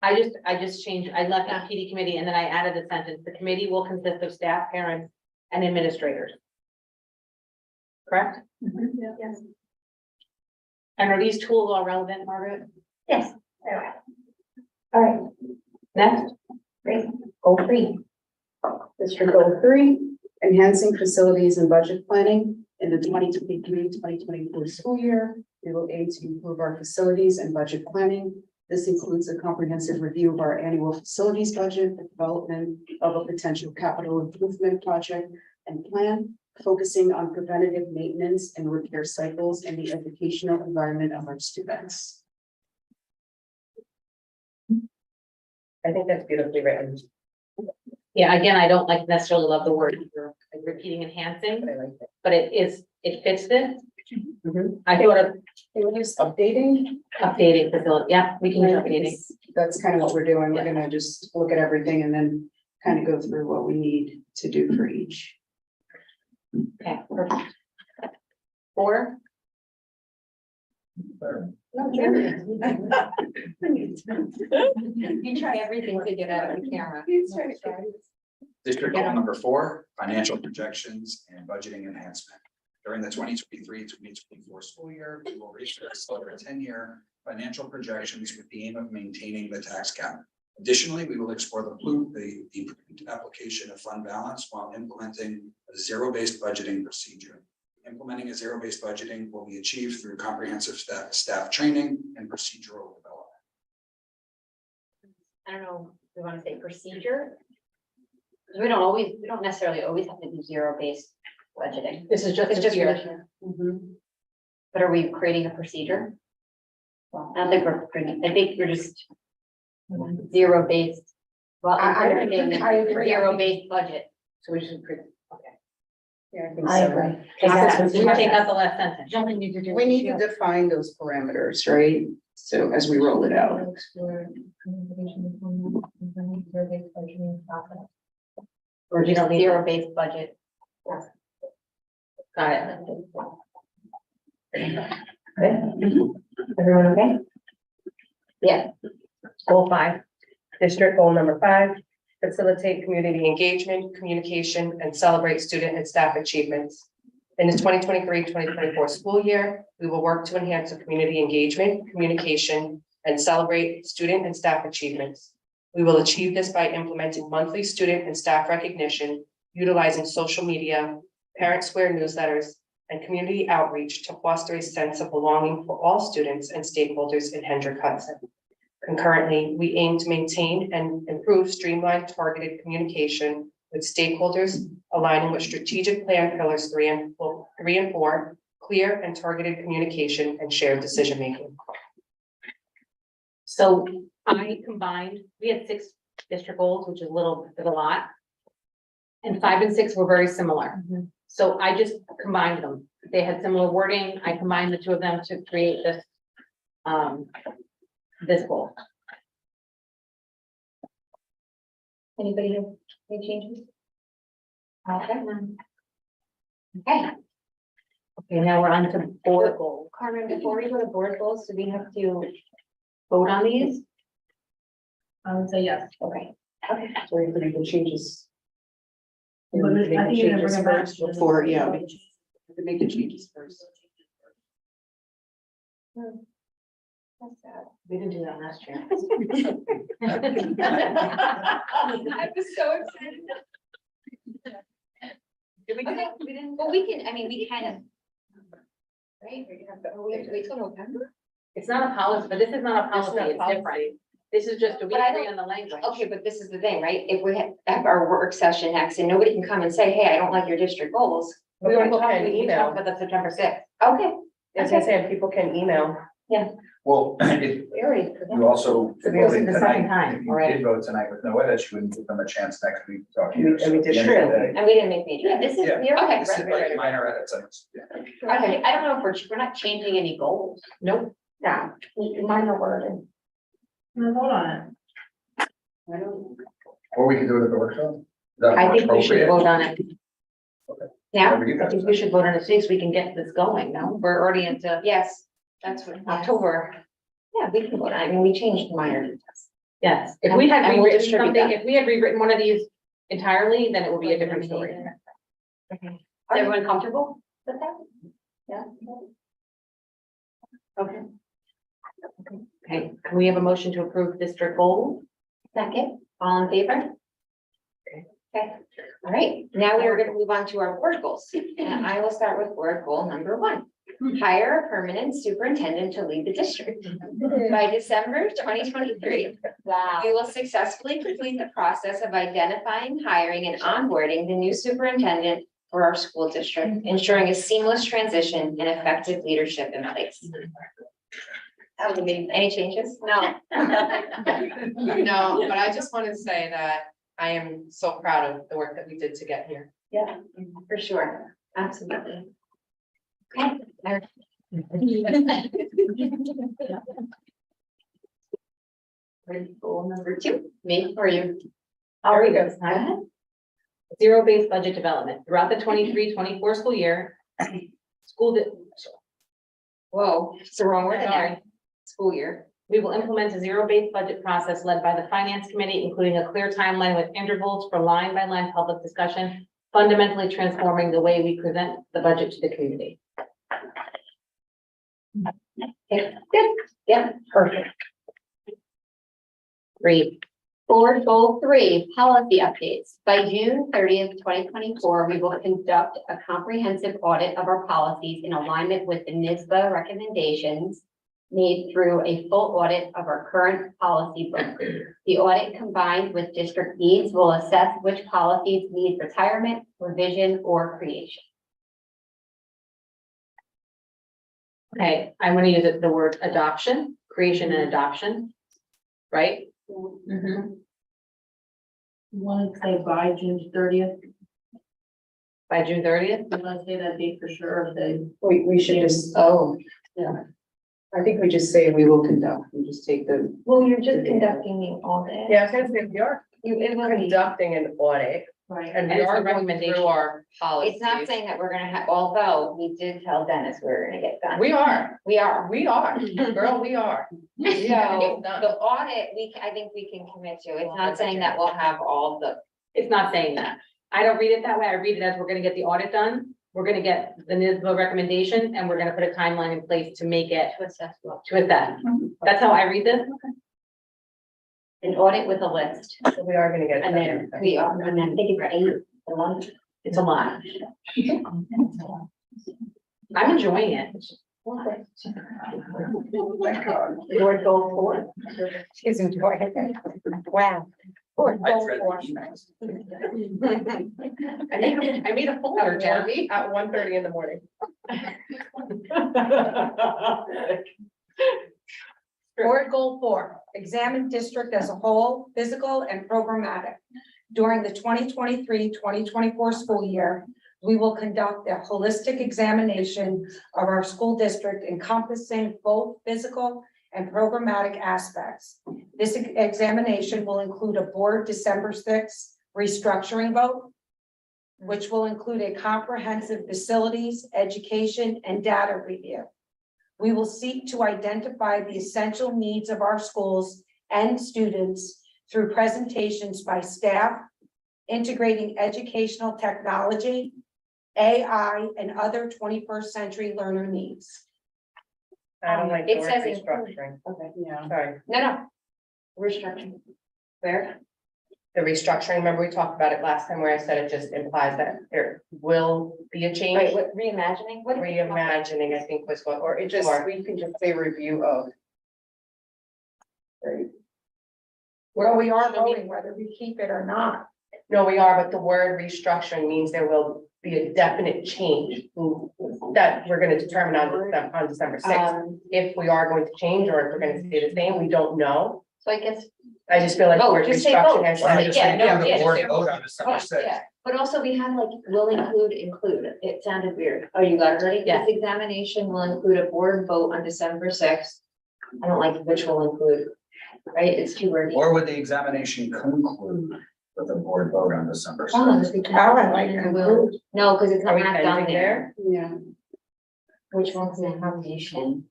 I just changed, I left out PD committee and then I added a sentence, the committee will consist of staff, parents, and administrators. Correct? Yes. And are these tools all relevant, Margaret? Yes. All right, Next, great, goal 3. District Goal 3, enhancing facilities and budget planning in the 2023-2024 school year. We will aim to improve our facilities and budget planning. This includes a comprehensive review of our annual facilities budget, the development of a potential capital improvement project and plan, focusing on preventative maintenance and repair cycles and the educational environment of our students. I think that's beautifully written. yeah, again, I don't like necessarily love the word, you're repeating enhancing, But I like it. but it fits this. Mhm. I think what Can we use updating? updating facility, yeah, we can use updating. That's kind of what we're doing. We're gonna just look at everything and then kind of go through what we need to do for each. Okay, perfect. 4, You try everything to get out of the camera. District goal number 4, financial projections and budgeting enhancement. During the 2023-2024 school year, we will research over a 10-year financial projections with the aim of maintaining the tax cap. Additionally, we will explore the application of fund balance while implementing a zero-based budgeting procedure. Implementing a zero-based budgeting will be achieved through comprehensive staff training and procedural development. I don't know, if we want to say procedure. Because we don't necessarily always have to do zero-based budgeting. this is just It's this just for year. this year. But are we creating a procedure? I don't think we're pretty, I think we're just zero based. Well, I agree. Zero based budget. So we should, okay. Yeah, I think I so. agree. Take out the last sentence. We need to define those parameters, right? So as we roll it out. Or You just don't need zero based budget. Got it. Everyone okay? Yeah. Goal 5, district goal number 5, facilitate community engagement, communication, and celebrate student and staff achievements. In the 2023-2024 school year, we will work to enhance the community engagement, communication, and celebrate student and staff achievements. We will achieve this by implementing monthly student and staff recognition, utilizing social media, parent square newsletters, and community outreach to foster a sense of belonging for all students and stakeholders in Hendrick-Hudson. Concurrently, we aim to maintain and improve streamlined targeted communication with stakeholders, aligning with strategic plan pillars 3 and 4, clear and targeted communication and shared decision-making. So I combined, we had 6 district goals, which is a lot. And 5 and 6 were very similar. So I just combined them. They had similar wording. I combined the 2 of them to create this, this goal. Anybody have any changes? Okay. Okay, Okay, now we're on to board goals. Carmen, before we go to board goals, do we have to, Vote on these? I would say yes. okay, So we have to make the changes. We But have to make I the think you're gonna changes bring them back first to the- before, yeah, we have to make the changes first. that's sad. We didn't do that last year. I was so excited. Did we do Okay, that? we didn't, well, we can, I mean, we kind of. Right, we have to wait till November? It's not a policy, but this is not a policy, not it's policy. different. This is just, do we But I agree don't- on the language? Okay, but this is the thing, right? If we have our work session next and nobody can come and say, hey, I don't like your district goals. We We're people gonna can talk email. about that September 6th. Okay. As I said, people can email. Well, if We already. you also So we also voted the second tonight, time, if you already. did vote tonight with no edits, you wouldn't give them a chance next week to talk to you. And we So at did the end of the true. day, And we didn't make any. Yeah, this is, Yeah. you're Okay, This is right, right, like right. minor edits. Okay, I don't know if we're not changing any goals. Nope. Yeah, minor wording. We'll vote on it. I don't, Or we could do it at the workshop. Is that I more think we should appropriate? vote on it. Yeah, Whatever you I guys think decide. we should vote on it today so we can get this going, no? We're already into yes, that's what, October. yeah, we can vote. I mean, we changed minor details. Yes, if we had And we'll rewritten distribute something, that. if we had rewritten one of these entirely, then it would be a different story. Is everyone comfortable with that? Yeah. Okay. Okay, can we have a motion to approve district goal? Second, all in favor? Okay, all right, now we are gonna move on to our board goals. And I will start with board goal number 1. Hire a permanent superintendent to lead the district. By December 2023, Wow. we will successfully complete the process of identifying, hiring, and onboarding the new superintendent for our school district, ensuring a seamless transition and effective leadership in place. That was amazing. Any changes? No. No, but I just want to say that I am so proud of the work that we did to get here. Yeah, for sure. Absolutely. Okay. Goal number 2, me or you? I'll read this time. Zero-based budget development throughout the 23-24 school year. Whoa, it's the wrong word in there. School year. We will implement a zero-based budget process led by the finance committee, including a clear timeline with intervals for line-by-line public discussion, fundamentally transforming the way we present the budget to the community. Okay, good. Yeah, perfect. 3, Board goal 3, policy updates. By June 30th, 2024, we will conduct a comprehensive audit of our policies in alignment with the NISBA recommendations made through a full audit of our current policy book. The audit, combined with district needs, will assess which policies need retirement, revision, or creation. Okay, I'm gonna use the word adoption, creation and adoption. Right? You want to say by June 30th? By June 30th? You want to say that date for sure, the. We should just, Oh, yeah. I think we just say we will conduct, we just take the. Well, you're just conducting the audit. Yeah, I was gonna say, we are It will be. conducting an audit Right. and And we it's are a going recommendation. through our policies. It's not saying that we're gonna have, although we did tell Dennis we were gonna get done. We are, We are. girl, we are. So It's done. the audit, I think we can commit to. It's not saying that we'll have all the, it's not saying that. I don't read it that way. I read it as we're gonna get the audit done. We're gonna get the NISBA recommendation and we're gonna put a timeline in place to make it, to assess what, to assess. That's how I read this. an audit with a list. So we are gonna get. it And then done. we are, and then I think it's 8 a month. It's a lot. I'm enjoying it. Board goal 4. She's enjoying it. Wow. Board goal 4. I made a folder, Jeremy. At 1:30 in the morning. Board goal 4, examine district as a whole, physical and programmatic. During the 2023-2024 school year, we will conduct a holistic examination of our school district encompassing both physical and programmatic aspects. This examination will include a board December 6th restructuring vote, which will include a comprehensive facilities, education, and data review. We will seek to identify the essential needs of our schools and students through presentations by staff, integrating educational technology, AI, and other 21st century learner needs. I don't like the It word says restructuring. Okay. Yeah. Sorry, No. Restructuring. Where? the restructuring, remember we talked about it last time where I said it just implies that there will be a change. Wait, what, reimagining? What? Reimagining, I think was what, or it just, we can just say review of. Well, we are voting whether we keep it or not. No, we are, but the word restructuring means there will be a definite change that we're gonna determine on December 6th. If we are going to change or if we're gonna stay the same, we don't know. So I guess. I just feel like the Oh, word just say restructuring, vote. I Why don't said. you say, yeah, no, yeah, board just say vote on December Oh, 6th. yeah. But also we had like, will include. It sounded weird. Oh, you got it ready? Yeah. This examination will include a board vote on December 6th. I don't like which will include, right? It's too wordy. Or would the examination conclude with a board vote on December Oh, 6th? it's I like will. No, because it's Are we not done ending there. Yeah. Which one's the foundation?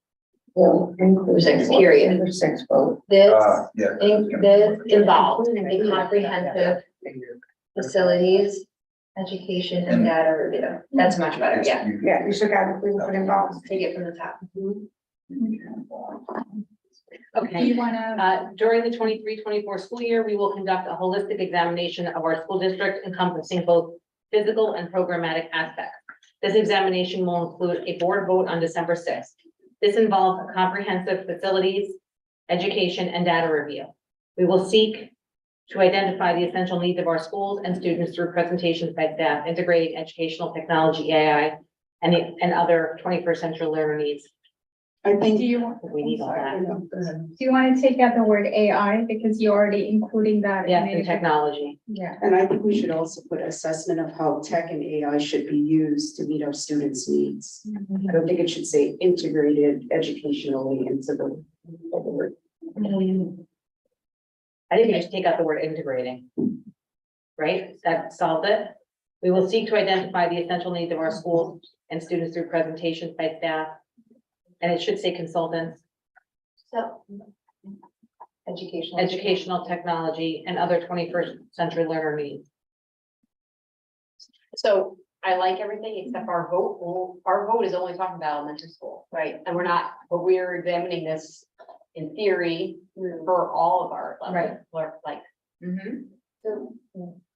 Will include 6 period. 6 vote. This, Yeah. this involves a comprehensive facilities, education and data review. That's much better, yeah. Yeah, you should have, we will put involved. Take it from the top. Do Okay. you want to? During the 23-24 school year, we will conduct a holistic examination of our school district encompassing both physical and programmatic aspects. This examination will include a board vote on December 6th. This involves a comprehensive facilities, education, and data review. We will seek to identify the essential needs of our schools and students through presentations by staff, integrating educational technology, AI, and other 21st century learner needs. I think. We need all that. Do you want to take out the word AI because you're already including that? Yes, and technology. Yeah. And I think we should also put assessment of how tech and AI should be used to meet our students' needs. I don't think it should say integrated educationally into the word. I think we just take out the word integrating. Right? That solved it. We will seek to identify the essential needs of our schools and students through presentations by staff. And it should say consultants, So. educational technology, and other 21st century learner needs. So I like everything except our vote. Well, our vote is only talking about elementary school, right? And we're not, but we're examining this in theory for all of our levels, like. So,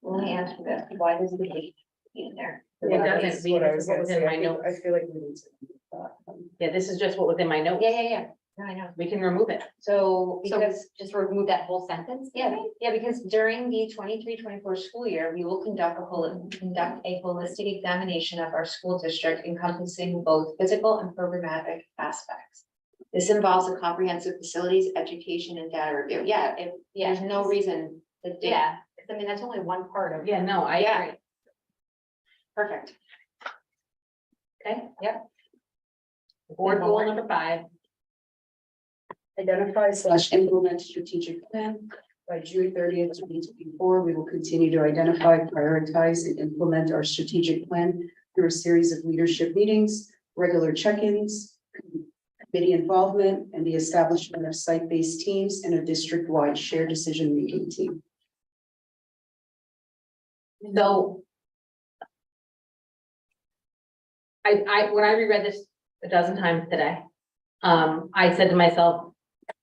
let me ask you this, why does the date in there? It doesn't read, What I this was is what gonna was in say, my notes. I feel like we need to. Yeah, this is just what was in my notes. Yeah. I know. We can remove it. So So because, just remove that whole sentence? yeah, because during the 23-24 school year, we will conduct a holistic examination of our school district encompassing both physical and programmatic aspects. This involves a comprehensive facilities, education, and data review. Yeah, there's no reason to do. Yeah, I mean, that's only one part of. Yeah, no, I Yeah. agree. Perfect. Okay, Yep. board goal number 5. Identify/implement strategic plan. By June 30th, 2024, we will continue to identify, prioritize, and implement our strategic plan through a series of leadership meetings, regular check-ins, committee involvement, and the establishment of site-based teams and a district-wide shared decision-making team. So. When I reread this a dozen times today, I said to myself,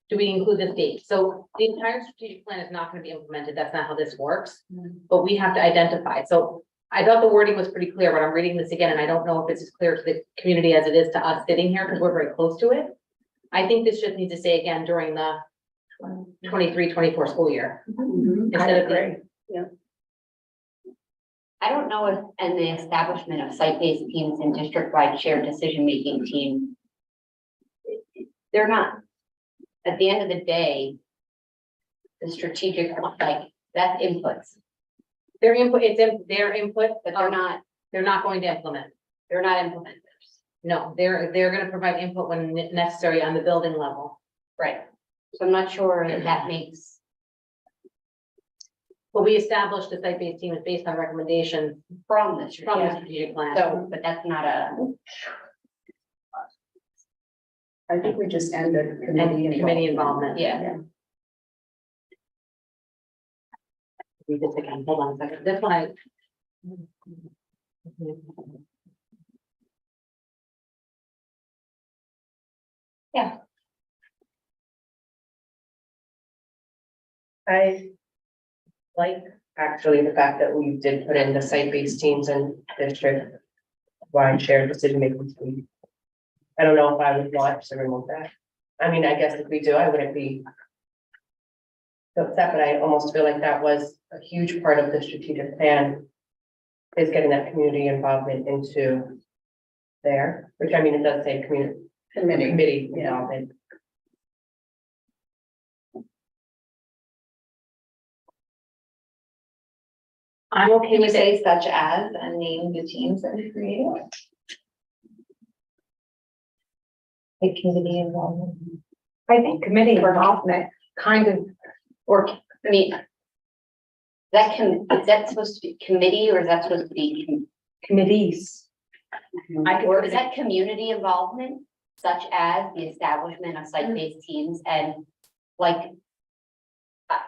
do we include this date? So the entire strategic plan is not gonna be implemented. That's not how this works. But we have to identify. So I thought the wording was pretty clear, but I'm reading this again, and I don't know if it's as clear to the community as it is to us sitting here, because we're very close to it. I think this just needs to say again during the 23-24 school year. Instead of the- I don't know if, and the establishment of site-based teams and district-wide shared decision-making team. They're not, at the end of the day. The strategic, like, that's inputs, Their input, it's in their input, but they're not going to implement. they're not implementers. No, they're gonna provide input when necessary on the building level. Right. So I'm not sure if that makes, But we established the site-based team is based on recommendations from the from the strategic, strategic plan. so, but that's not a, I think we just end the And committee. committee involvement. yeah. Read this again, hold on a second, this one I. I like actually the fact that we did put in the site-based teams and district wide shared decision-making team. I don't know if I would want to remove that. I mean, I guess if we do, I wouldn't be so upset, but I almost feel like that was a huge part of the strategic plan is getting that community involvement into there, which I mean, it does say committee involvement. I'm okay Can you with it. say such as and name the teams that we created? Like committee involvement. I think committee involvement kind of, Or, I mean. Is that supposed to be committee or is that supposed to be, committees. or is that community involvement? Such as the establishment of site-based teams and like. I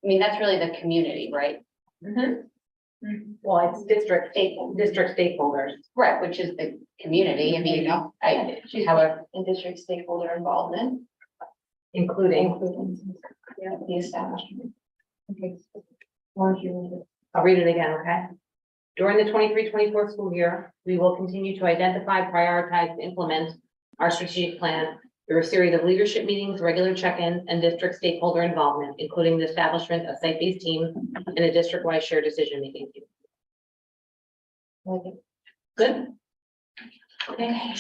mean, that's really the community, right? Well, it's district stakeholders. Right, which is the community, I mean, however, And district stakeholder involvement, Including, the establishment. Okay. I'll read it again, okay? During the 23-24 school year, we will continue to identify, prioritize, and implement our strategic plan through a series of leadership meetings, regular check-ins, and district stakeholder involvement, including the establishment of site-based teams and a district-wide shared decision-making team. Good? Okay.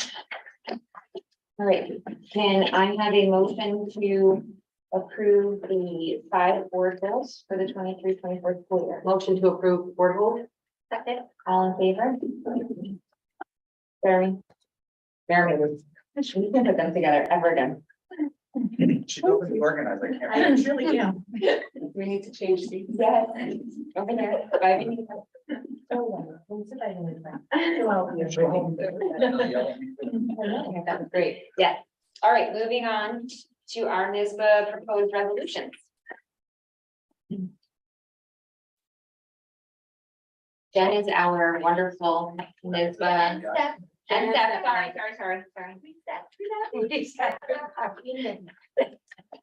All right, can I have a motion to approve the 5 board goals for the 23-24 school year? Motion to approve board goals. Second, all in favor? Jeremy? Mary. We can put them together ever again. She's overly organized, I can't. Really am. We need to change the. Yes, over there. Bye. That was great. Yeah. All right, moving on to our NISBA proposed resolutions. Jen is our wonderful NISBA. And Steph, sorry.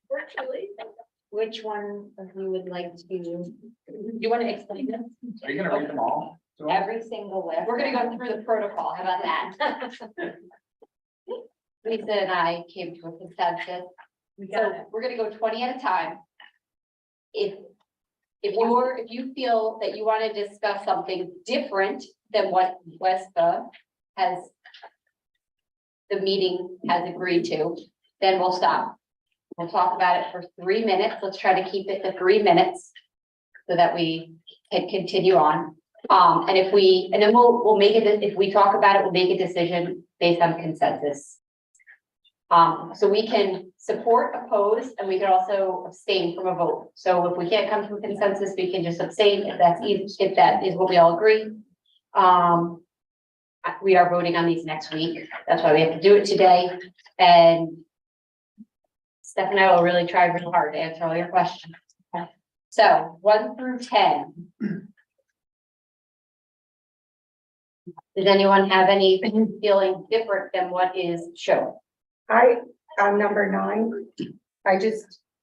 Virtually. Which one of you would like to? You want to explain this? Are you gonna read them all? Every single list. We're gonna go through the protocol. How about that? Lisa and I came to a consensus. We got So it. we're gonna go 20 at a time. If you feel that you want to discuss something different than what Westa has, the meeting has agreed to, then we'll stop. We'll talk about it for 3 minutes. Let's try to keep it to 3 minutes so that we can continue on. And then we'll make it, if we talk about it, we'll make a decision based on consensus. So we can support, oppose, and we can also abstain from a vote. So if we can't come to a consensus, we can just abstain if that's easy, if that is what we all agree. We are voting on these next week. That's why we have to do it today. And Steph and I will really try real hard to answer all your questions. Okay. So 1 through 10. Does anyone have any feeling different than what is shown? I'm number 9.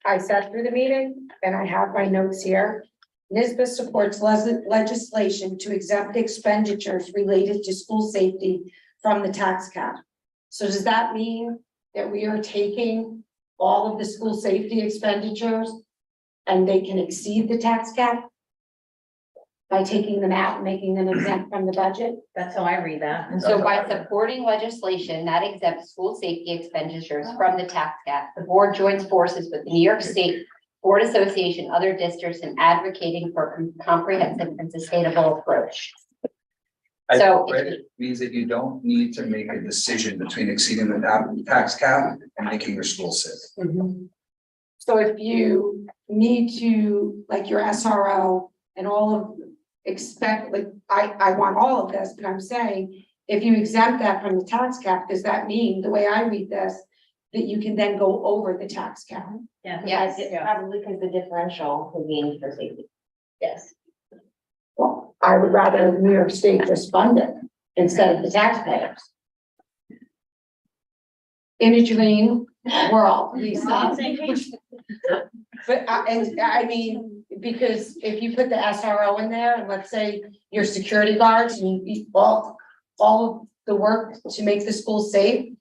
I sat through the meeting and I have my notes here. NISBA supports legislation to exempt expenditures related to school safety from the tax cap. So does that mean that we are taking all of the school safety expenditures and they can exceed the tax cap? By taking them out and making them exempt from the budget? That's how I read that. So by supporting legislation that exempts school safety expenditures from the tax cap, the board joins forces with the New York State Board Association, other districts in advocating for a comprehensive and sustainable approach. I So- read it means that you don't need to make a decision between exceeding the tax cap and making your school safe. So if you need to, like your SRO and all of I want all of this, but I'm saying, if you exempt that from the tax cap, does that mean, the way I read this, that you can then go over the tax cap? Yes. Probably because the differential will be for safety. Yes. Well, I would rather New York State just fund it instead of the taxpayers. In a dream world, Lisa. But I mean, because if you put the SRO in there, and let's say your security guards and you all of the work to make the school safe,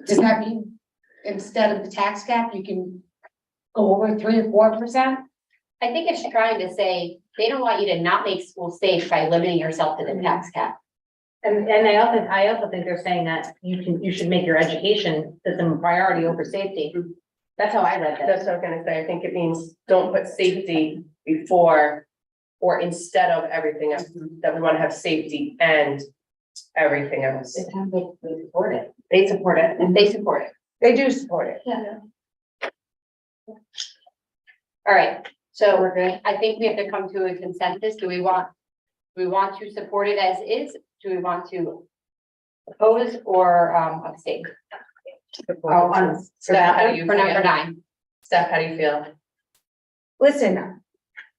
does that mean instead of the tax cap, you can go over 3 or 4%? I think it's trying to say, they don't want you to not make school safe by limiting yourself to the tax cap. And I also think they're saying that you should make your education system a priority over safety. That's how I read that. That's what I'm gonna say. I think it means don't put safety before or instead of everything else, that we want to have safety and everything else. They support it. They support it. And they support it. They do support it. All right, so we're good. I think we have to come to a consensus. Do we want to support it as is? Do we want to oppose or abstain? Steph, how do you For number feel? 9. Steph, how do you feel? Listen,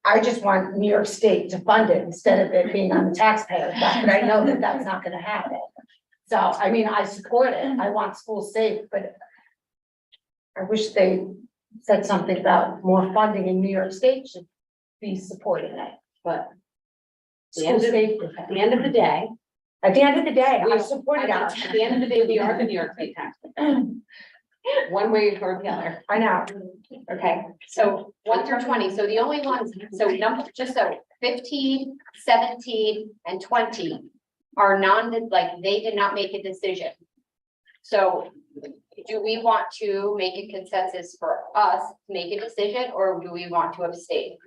I just want New York State to fund it instead of it being on the taxpayer, but I know that that's not gonna happen. So, I mean, I support it, I want schools safe, but I wish they said something about more funding in New York State should be supporting it, but The end school of- safety. At the end of the day, At the end of the day, I support it. at the end of the day, we are the New York State taxpayer. One way or the other. I know. Okay, so 1 through 20. So the only ones, so 15, 17, and 20 are they did not make a decision. So do we want to make a consensus for us to make a decision, or do we want to abstain?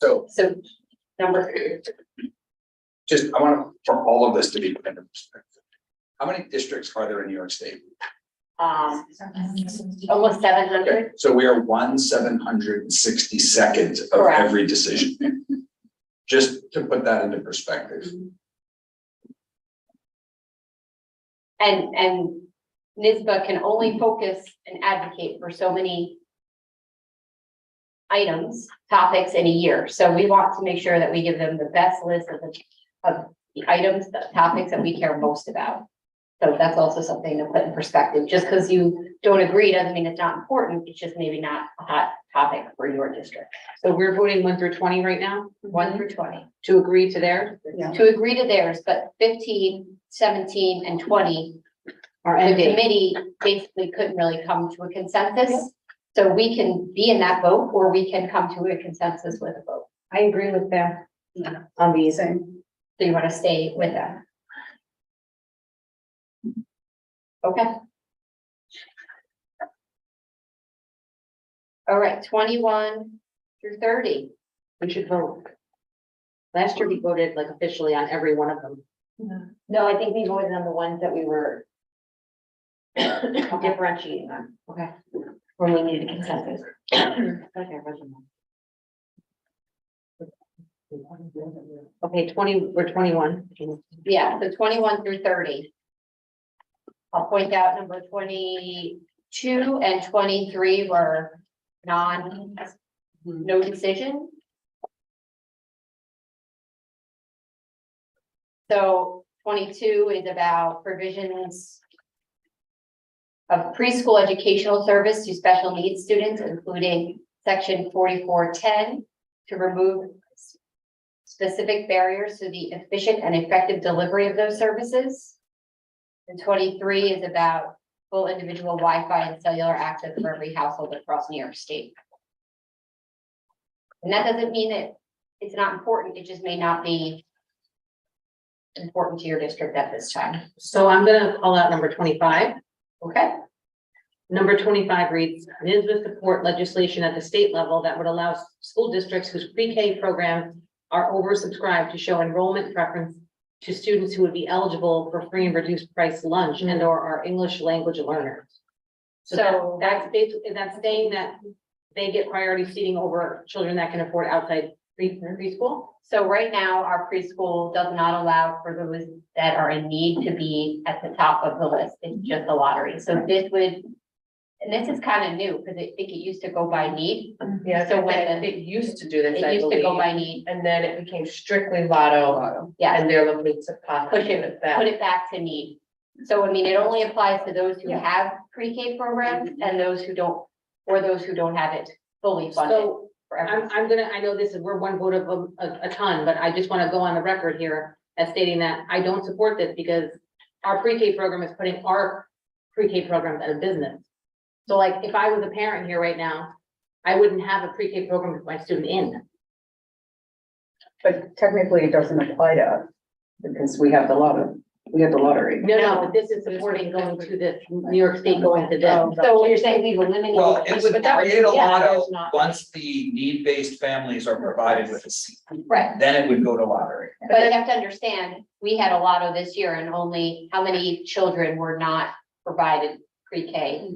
So So number, just, I want for all of this to be put into perspective. How many districts are there in New York State? almost 700. So we are 1/762nd of Correct. every decision. Just to put that into perspective. And NISBA can only focus and advocate for so many items, topics in a year. So we want to make sure that we give them the best list of the items, the topics that we care most about. So that's also something to put in perspective. Just because you don't agree doesn't mean it's not important. It's just maybe not a hot topic for your district. So we're voting 1 through 20 right now 1 through 20. to agree to theirs. To agree to theirs, but 15, 17, and 20, Our the end date. committee basically couldn't really come to a consensus. So we can be in that vote, or we can come to a consensus with a vote. I agree with them on these. So you want to stay with them? Okay. All right, 21 through 30. We should vote. Last year we voted like officially on every one of them. No, I think we voted on the ones that we were differentiating on. Okay. When we needed a consensus. Okay, 20, we're 21. Yeah, so 21 through 30. I'll point out number 22 and 23 were no decision. So 22 is about provisions of preschool educational service to special needs students, including section 4410, to remove specific barriers to the efficient and effective delivery of those services. And 23 is about full individual Wi-Fi and cellular access for every household across New York State. And that doesn't mean that it's not important, it just may not be important to your district at this time. So I'm gonna call out number 25. Okay, Number 25 reads, NISBA support legislation at the state level that would allow school districts whose pre-K programs are oversubscribed to show enrollment preference to students who would be eligible for free and reduced price lunch and or are English language learners. So that's basically, that's saying that they get priority seating over children that can afford outside preschool? so right now, our preschool does not allow for those that are in need to be at the top of the list. It's just a lottery. So this would, and this is kind of new, because I think it used to go by need. Yeah, So so when it used to do this, It I used to go believe, by need. and then it became strictly lotto, Yeah, and they're looking to possibly push it, with that. put it back to need. So I mean, it only applies to those who have pre-K programs and those who don't, or those who don't have it fully funded So for everyone. I'm gonna, I know this is, we're one vote of a ton, but I just want to go on the record here as stating that I don't support this because our pre-K program is putting our pre-K programs out of business. So like, if I was a parent here right now, I wouldn't have a pre-K program with my student in. But technically it doesn't apply to us because we have the lottery. No, but this is supporting going to this, New York State going to this. So you're saying we've eliminated. Well, it would but that was- create a yeah, lotto there's not- once the need-based families are provided with a seat. Right, Then it would go to lottery. but you have to understand, we had a lotto this year and only, how many children were not provided pre-K?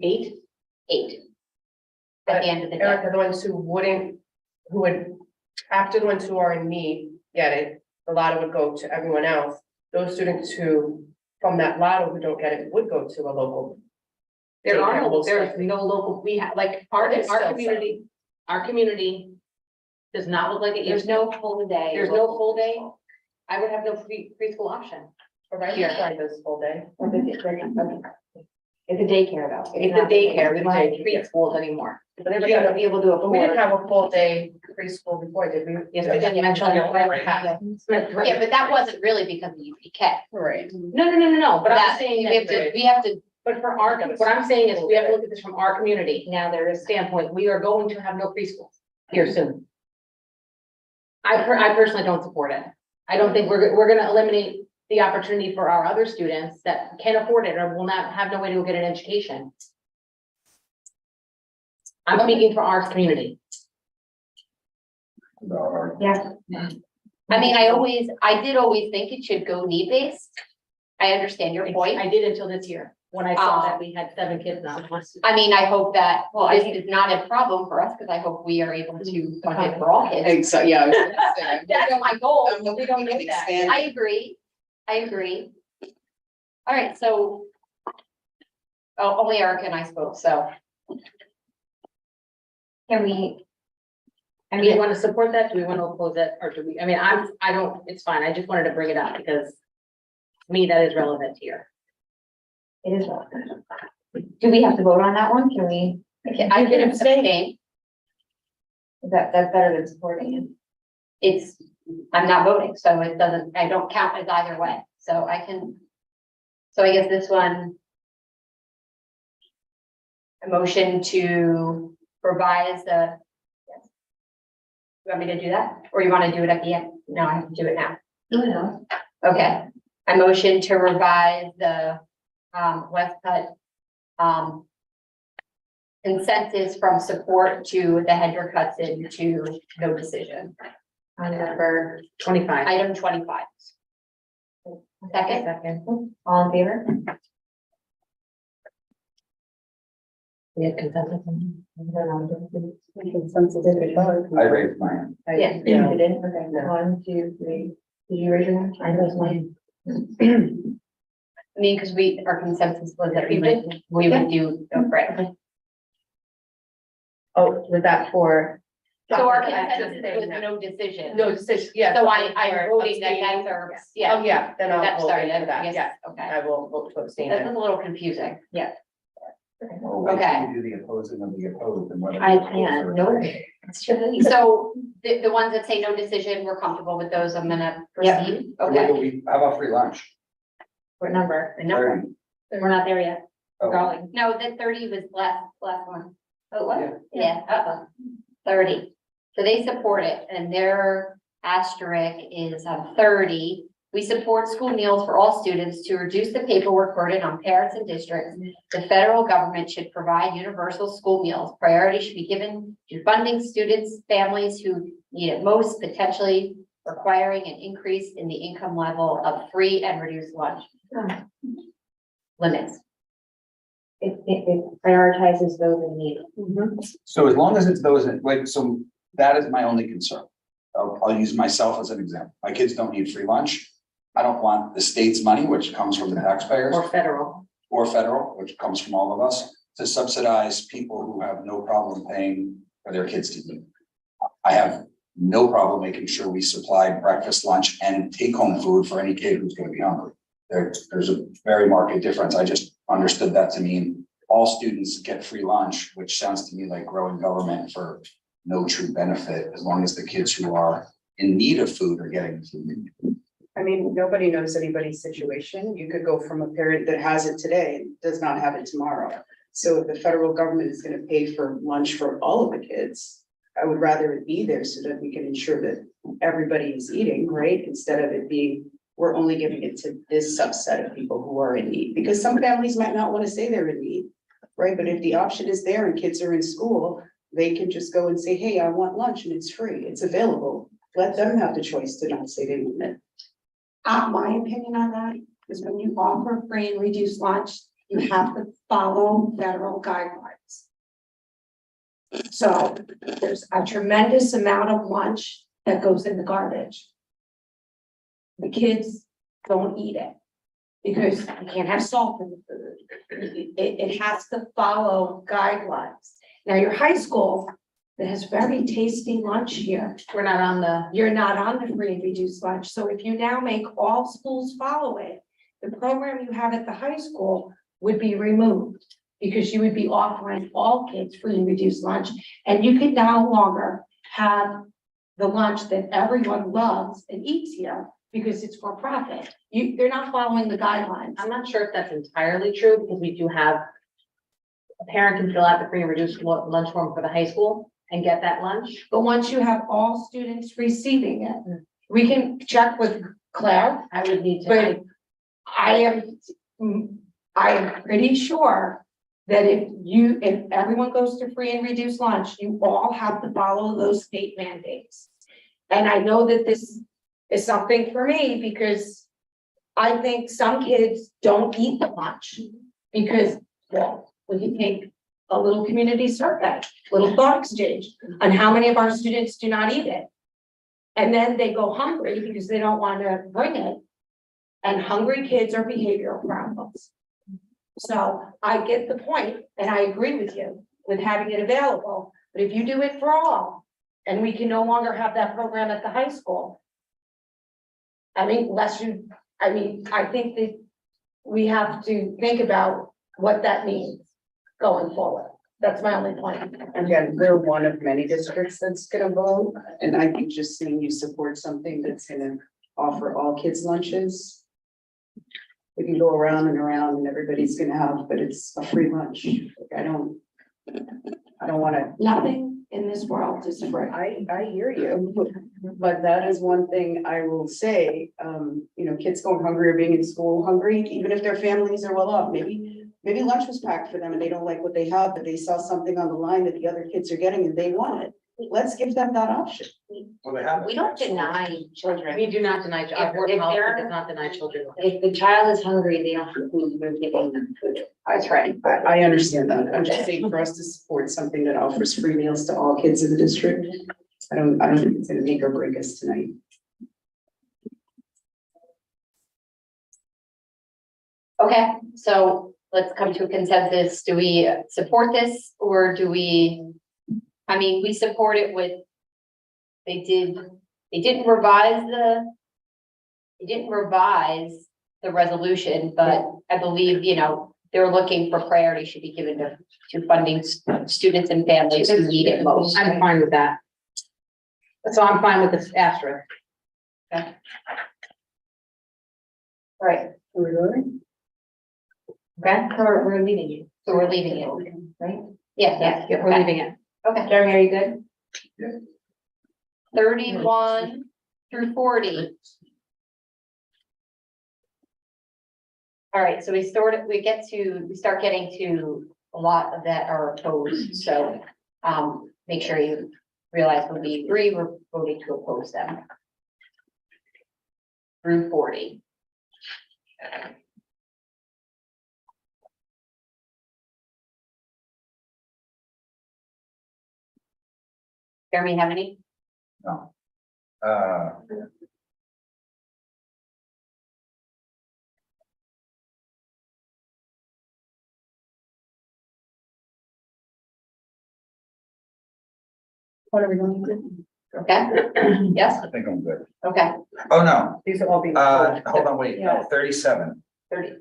8? 8. At the end of the day. Erica, the ones who wouldn't, who would, after the ones who are in need, get it, the lotto would go to everyone else. Those students who, from that lotto who don't get it, would go to a local. There are no, Most there's likely. no local, we have, like, our There's still community does not look like it There's used to. no full day. There's no full day. I would have no preschool option. Right, Here. try this full day. It's a daycare though. It's a daycare, we don't have Daycare. preschools anymore. But they're gonna be able to But we didn't afford. have a full day preschool before, did we? Yes, we did. You mentioned your Right. Yeah, but that wasn't really because of UPK. Right. No, but I'm That, saying we have to, but for our, what I'm saying is we have to look at this from our community now there is, standpoint. We are going to have no preschools here soon. I personally don't support it. I don't think we're gonna eliminate the opportunity for our other students that can't afford it or will not have no way to get an education. I'm speaking for our community. yeah. I mean, I did always think it should go need-based. I understand your point. I did until this year, when I saw that we had 7 kids now. I mean, I hope that, well, this is not a problem for us, because I hope we are able to fund it for all kids. Exactly, yeah. I was gonna say. That's my goal. I'm We don't hoping need that. expand. I agree. All right, so. Oh, only Erica and I spoke, so. Can we? And do we want to support that? Do we want to oppose it? Or do we, I mean, I don't, it's fine. I just wanted to bring it up because to me, that is relevant here. It is. Do we have to vote on that one? Can we? I can abstain. That's better than supporting it. It's, I'm not voting, so it doesn't, I don't count as either way, so I can. So I guess this one. A motion to revise the. Yes. You want me to do that, or you want to do it at the end? No, I have to do it now. No. Okay, I motion to revise the Westcott consensus from support to the Hendrick Hudson to no decision. On number 25. Item 25. Second, Second. All in favor? We have consensus. I raised my hand. Yeah. You didn't? Okay, 1, 2, 3. Did you raise your hand? I raised mine. I mean, because our consensus was that we would do, right. Oh, was that for? So our Action consensus saying was no. no decision. No decision, yeah. So I'm voting that that's our, Oh, yeah, yeah, then I'll that's, vote sorry, for that, yes, yeah, okay. I will vote to abstain. That's then. a little confusing. Yeah. Well, wait till Okay. you do the opposing of the opposed and whether. I can't, no. So the ones that say no decision, we're comfortable with those. I'm gonna Yeah. proceed. What Okay. do we, how about free lunch? What number? The number. 30. We're not there yet. Oh, Going. No, the 30 was last one. Oh, what? Yeah. Yeah, 30. So they support it and their asterisk is 30. We support school meals for all students to reduce the paperwork burden on parents and districts. The federal government should provide universal school meals. Priority should be given to funding students, families who need it most, potentially requiring an increase in the income level of free and reduced lunch. Limits. It prioritizes those in need. So as long as it's those, like, so that is my only concern. I'll use myself as an example. My kids don't need free lunch. I don't want the state's money, which comes from the taxpayers, Or federal. or federal, which comes from all of us, to subsidize people who have no problem paying for their kids to eat. I have no problem making sure we supply breakfast, lunch, and take-home food for any kid who's gonna be hungry. There's a very marked difference. I just understood that to mean all students get free lunch, which sounds to me like growing government for no true benefit, as long as the kids who are in need of food are getting food. I mean, nobody knows anybody's situation. You could go from a parent that has it today and does not have it tomorrow. So if the federal government is gonna pay for lunch for all of the kids, I would rather it be there so that we can ensure that everybody is eating, right? Instead of it being, we're only giving it to this subset of people who are in need, because some families might not want to say they're in need, right? But if the option is there and kids are in school, they can just go and say, hey, I want lunch and it's free, it's available. Let them have the choice to not say they want it. My opinion on that is when you offer free and reduced lunch, you have to follow federal guidelines. So there's a tremendous amount of lunch that goes in the garbage. The kids don't eat it because you can't have salt in the food. It has to follow guidelines. Now, your high school that has very tasty lunch here, We're not on the. you're not on the free and reduced lunch. So if you now make all schools follow it, the program you have at the high school would be removed because you would be offering all kids free and reduced lunch. And you could no longer have the lunch that everyone loves and eats here because it's for profit. They're not following the guidelines. I'm not sure if that's entirely true, because we do have. A parent can fill out the free and reduced lunch form for the high school and get that lunch. But once you have all students receiving it, we can check with Claire. I would need to. But I am pretty sure that if everyone goes to free and reduced lunch, you all have to follow those state mandates. And I know that this is something for me because I think some kids don't eat the lunch because, well, when you take a little community survey, little thought exchange on how many of our students do not eat it. And then they go hungry because they don't want to bring it. And hungry kids are behavioral problems. So I get the point, and I agree with you with having it available, but if you do it for all, and we can no longer have that program at the high school. I think that we have to think about what that means going forward. That's my only point. Again, we're one of many districts that's gonna vote, and I think just seeing you support something that's gonna offer all kids lunches. We can go around and everybody's gonna have, but it's a free lunch. Like, I don't wanna. Nothing in this world is free. I hear you, but that is one thing I will say, kids going hungry or being in school hungry, even if their families are well off, maybe lunch was packed for them and they don't like what they have, but they saw something on the line that the other kids are getting and they want it. Let's give them that option. Well, they have. We don't deny children. We do not deny, our board If policy they're- does not deny children. If the child is hungry, they don't have food, we're giving them food. That's right. I understand that. I'm just saying for us to support something that offers free meals to all kids in the district. I don't think it's gonna make or break us tonight. Okay, so let's come to a consensus. Do we support this or do we? I mean, we support it with. They didn't revise the resolution, but I believe, they're looking for priority should be given to funding students and families who need it most. I'm fine with that. So I'm fine with this asterisk. All right, Are we voting? okay, So we're leaving you. so we're leaving it, Right? yeah, Yeah, we're leaving it. okay. Jeremy, are you good? 31 through 40. All right, so we start getting to a lot of that are opposed, so make sure you realize when we agree, we're voting to oppose them. Through 40. Jeremy, have any? No. What are we going to do? Okay, yes, I think I'm good. okay, Oh, no, These are all being. hold on, wait, no, 37. 30.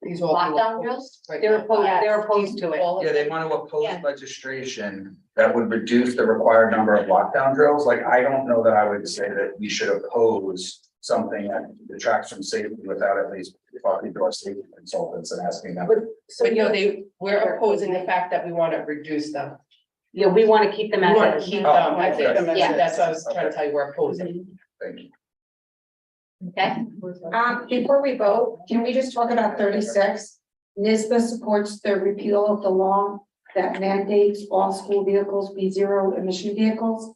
These all. Lockdown drills? Right. They're opposed to it. Yeah, they want to oppose Yeah. legislation that would reduce the required number of lockdown drills. Like, I don't know that I would say that we should oppose something that detracts from safety without at least talking to our safety consultants and asking them. But we're opposing the fact that we want to reduce them. Yeah, we want to keep them We want as to is. keep Oh, them, I okay. think, Yeah. that's what I was trying to tell you, we're opposing. Thank you. Okay, Before we vote, can we just talk about 36? NISBA supports the repeal of the law that mandates all school vehicles be zero emission vehicles.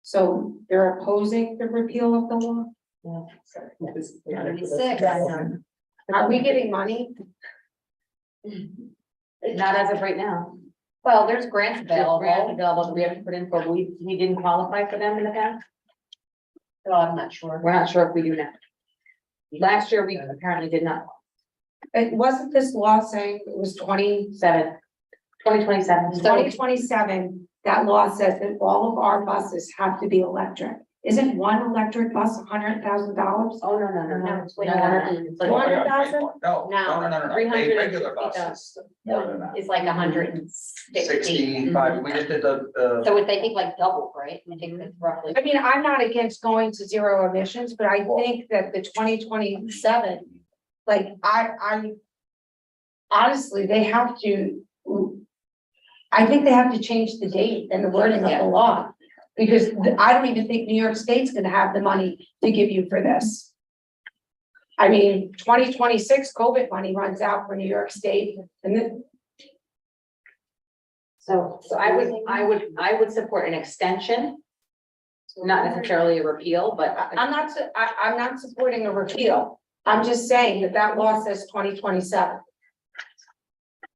So they're opposing the repeal of the law. 36. Are we getting money? Not as of right now. Well, there's grants There's grants available, available that we have to put in for, we didn't qualify for them in the past. so I'm not sure. We're not sure if we do now. Last year, we apparently did not. It wasn't this law saying it was 2027. 2027, that law says that all of our buses have to be electric. Isn't one electric bus $100,000? Oh, no. No, it's No, way more than that. it's like 200,000? No, no. 350,000. Regular buses. More than that. It's like 160. 65, we just did the. So it's, I think, like double, right? I think that's roughly. I mean, I'm not against going to zero emissions, but I think that the 2027, like, I honestly, they have to, I think they have to change the date and the wording of the law. Because I don't even think New York State's gonna have the money to give you for this. I mean, 2026 COVID money runs out for New York State and then. So I would support an extension. Not necessarily a repeal, but I'm not supporting a repeal. I'm just saying that law says 2027.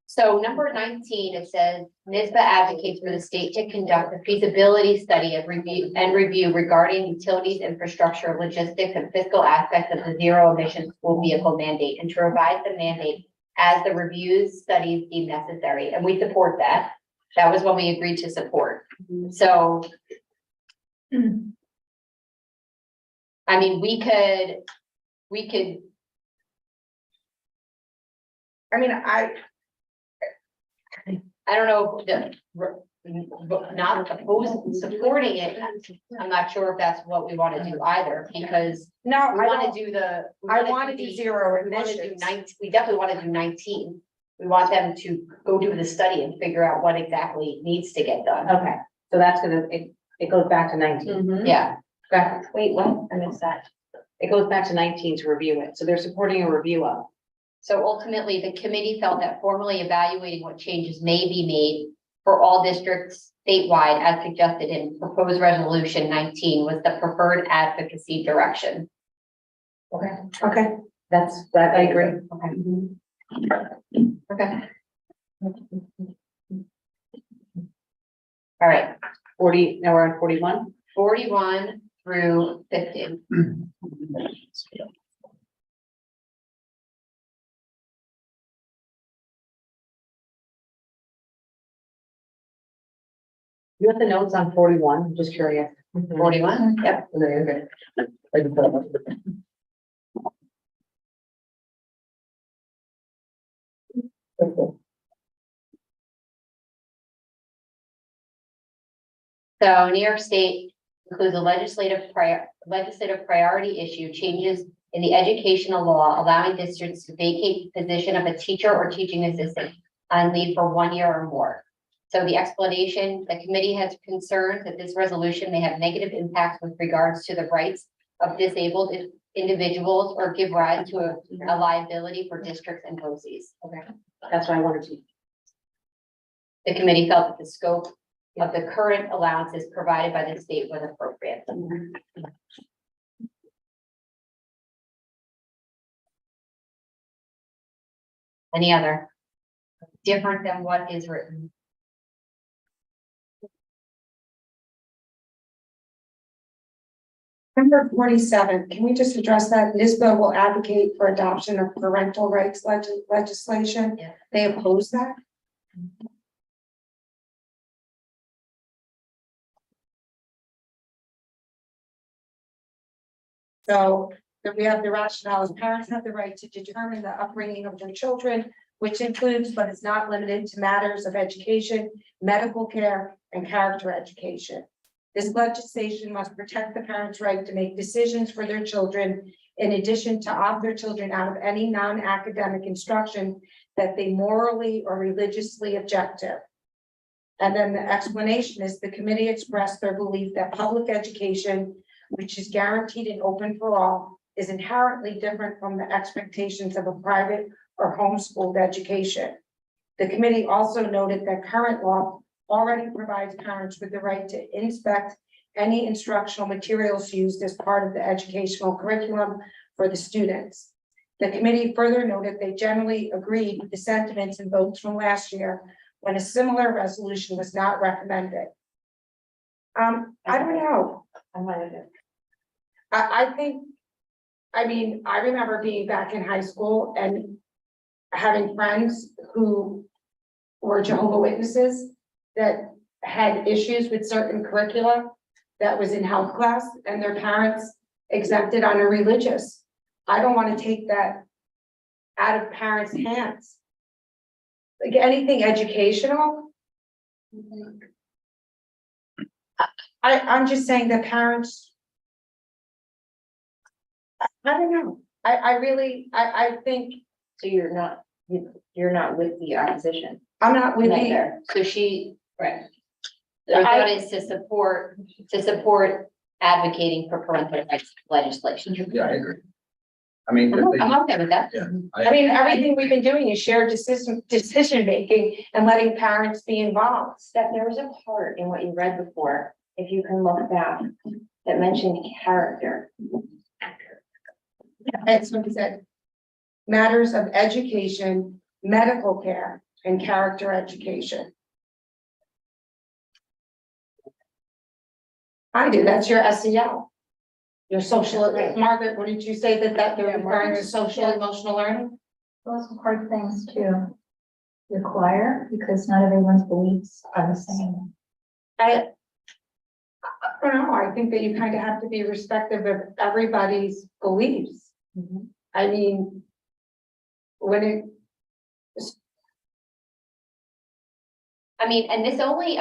So number 19, it says NISBA advocates for the state to conduct a feasibility study of review regarding utilities, infrastructure, logistics, and fiscal aspects of the zero emission school vehicle mandate and to revise the mandate as the reviews studies deem necessary. And we support that. That was what we agreed to support. So I mean, we could I mean, I don't know, not opposing, supporting it. I'm not sure if that's what we want to do either, because no, we I want don't, to do the. I want to do zero We want to do emissions. 19, we definitely want to do 19. We want them to go do the study and figure out what exactly needs to get done. Okay, so that's gonna, it goes back to 19. Mhm. Yeah, Okay, Wait, what? I missed that. it goes back to 19 to review it. So they're supporting a review of. so ultimately, the committee felt that formally evaluating what changes may be made for all districts statewide as suggested in proposed resolution 19 was the preferred advocacy direction. Okay, That I agree. Okay. All right, 40, now we're on 41. 41 through 50. You have the notes on 41, I'm just curious. 41, yep. So New York State includes a legislative priority issue, changes in the educational law allowing districts to vacate the position of a teacher or teaching assistant on leave for 1 year or more. So the explanation, the committee has concerns that this resolution may have negative impacts with regards to the rights of disabled individuals or give rise to a liability for districts and BOCES. Okay, that's what I wanted to. The committee felt that the scope of the current allowances provided by the state was appropriate. Any other? Different than what is written? number 47, can we just address that? NISBA will advocate for adoption of parental rights legislation. Yeah. They oppose that? So that we have the rationale as parents have the right to determine the upbringing of their children, which includes but is not limited to matters of education, medical care, and character education. This legislation must protect the parents' right to make decisions for their children, in addition to opt their children out of any non-academic instruction that they morally or religiously object to. And then the explanation is the committee expressed their belief that public education, which is guaranteed and open for all, is inherently different from the expectations of a private or homeschooled education. The committee also noted that current law already provides parents with the right to inspect any instructional materials used as part of the educational curriculum for the students. The committee further noted they generally agreed with the sentiments and votes from last year when a similar resolution was not recommended. I don't know. I think, I mean, I remember being back in high school and having friends who were Jehovah's Witnesses that had issues with certain curricula that was in health class and their parents exempted on a religious. I don't want to take that out of parents' hands. Like anything educational. I'm just saying that parents. I don't know. I really, I think So you're not with the opposition. I'm not with Right the, there. So she, right. Her thought is to support advocating for parental rights legislation. Yeah, I agree. I mean, I'm okay with that. yeah. I mean, everything we've been doing is shared decision making and letting parents be involved. Steph, there was a part in what you read before, if you can look back, that mentioned character. That's what it said. Matters of education, medical care, and character education. I do, that's your SEL. Your social, Margaret, what did you say that they're referring to social emotional learning? Those are hard things to require because not everyone's beliefs are the same. I don't know, I think that you kind of have to be respectful of everybody's beliefs. I mean, when I mean, and this only,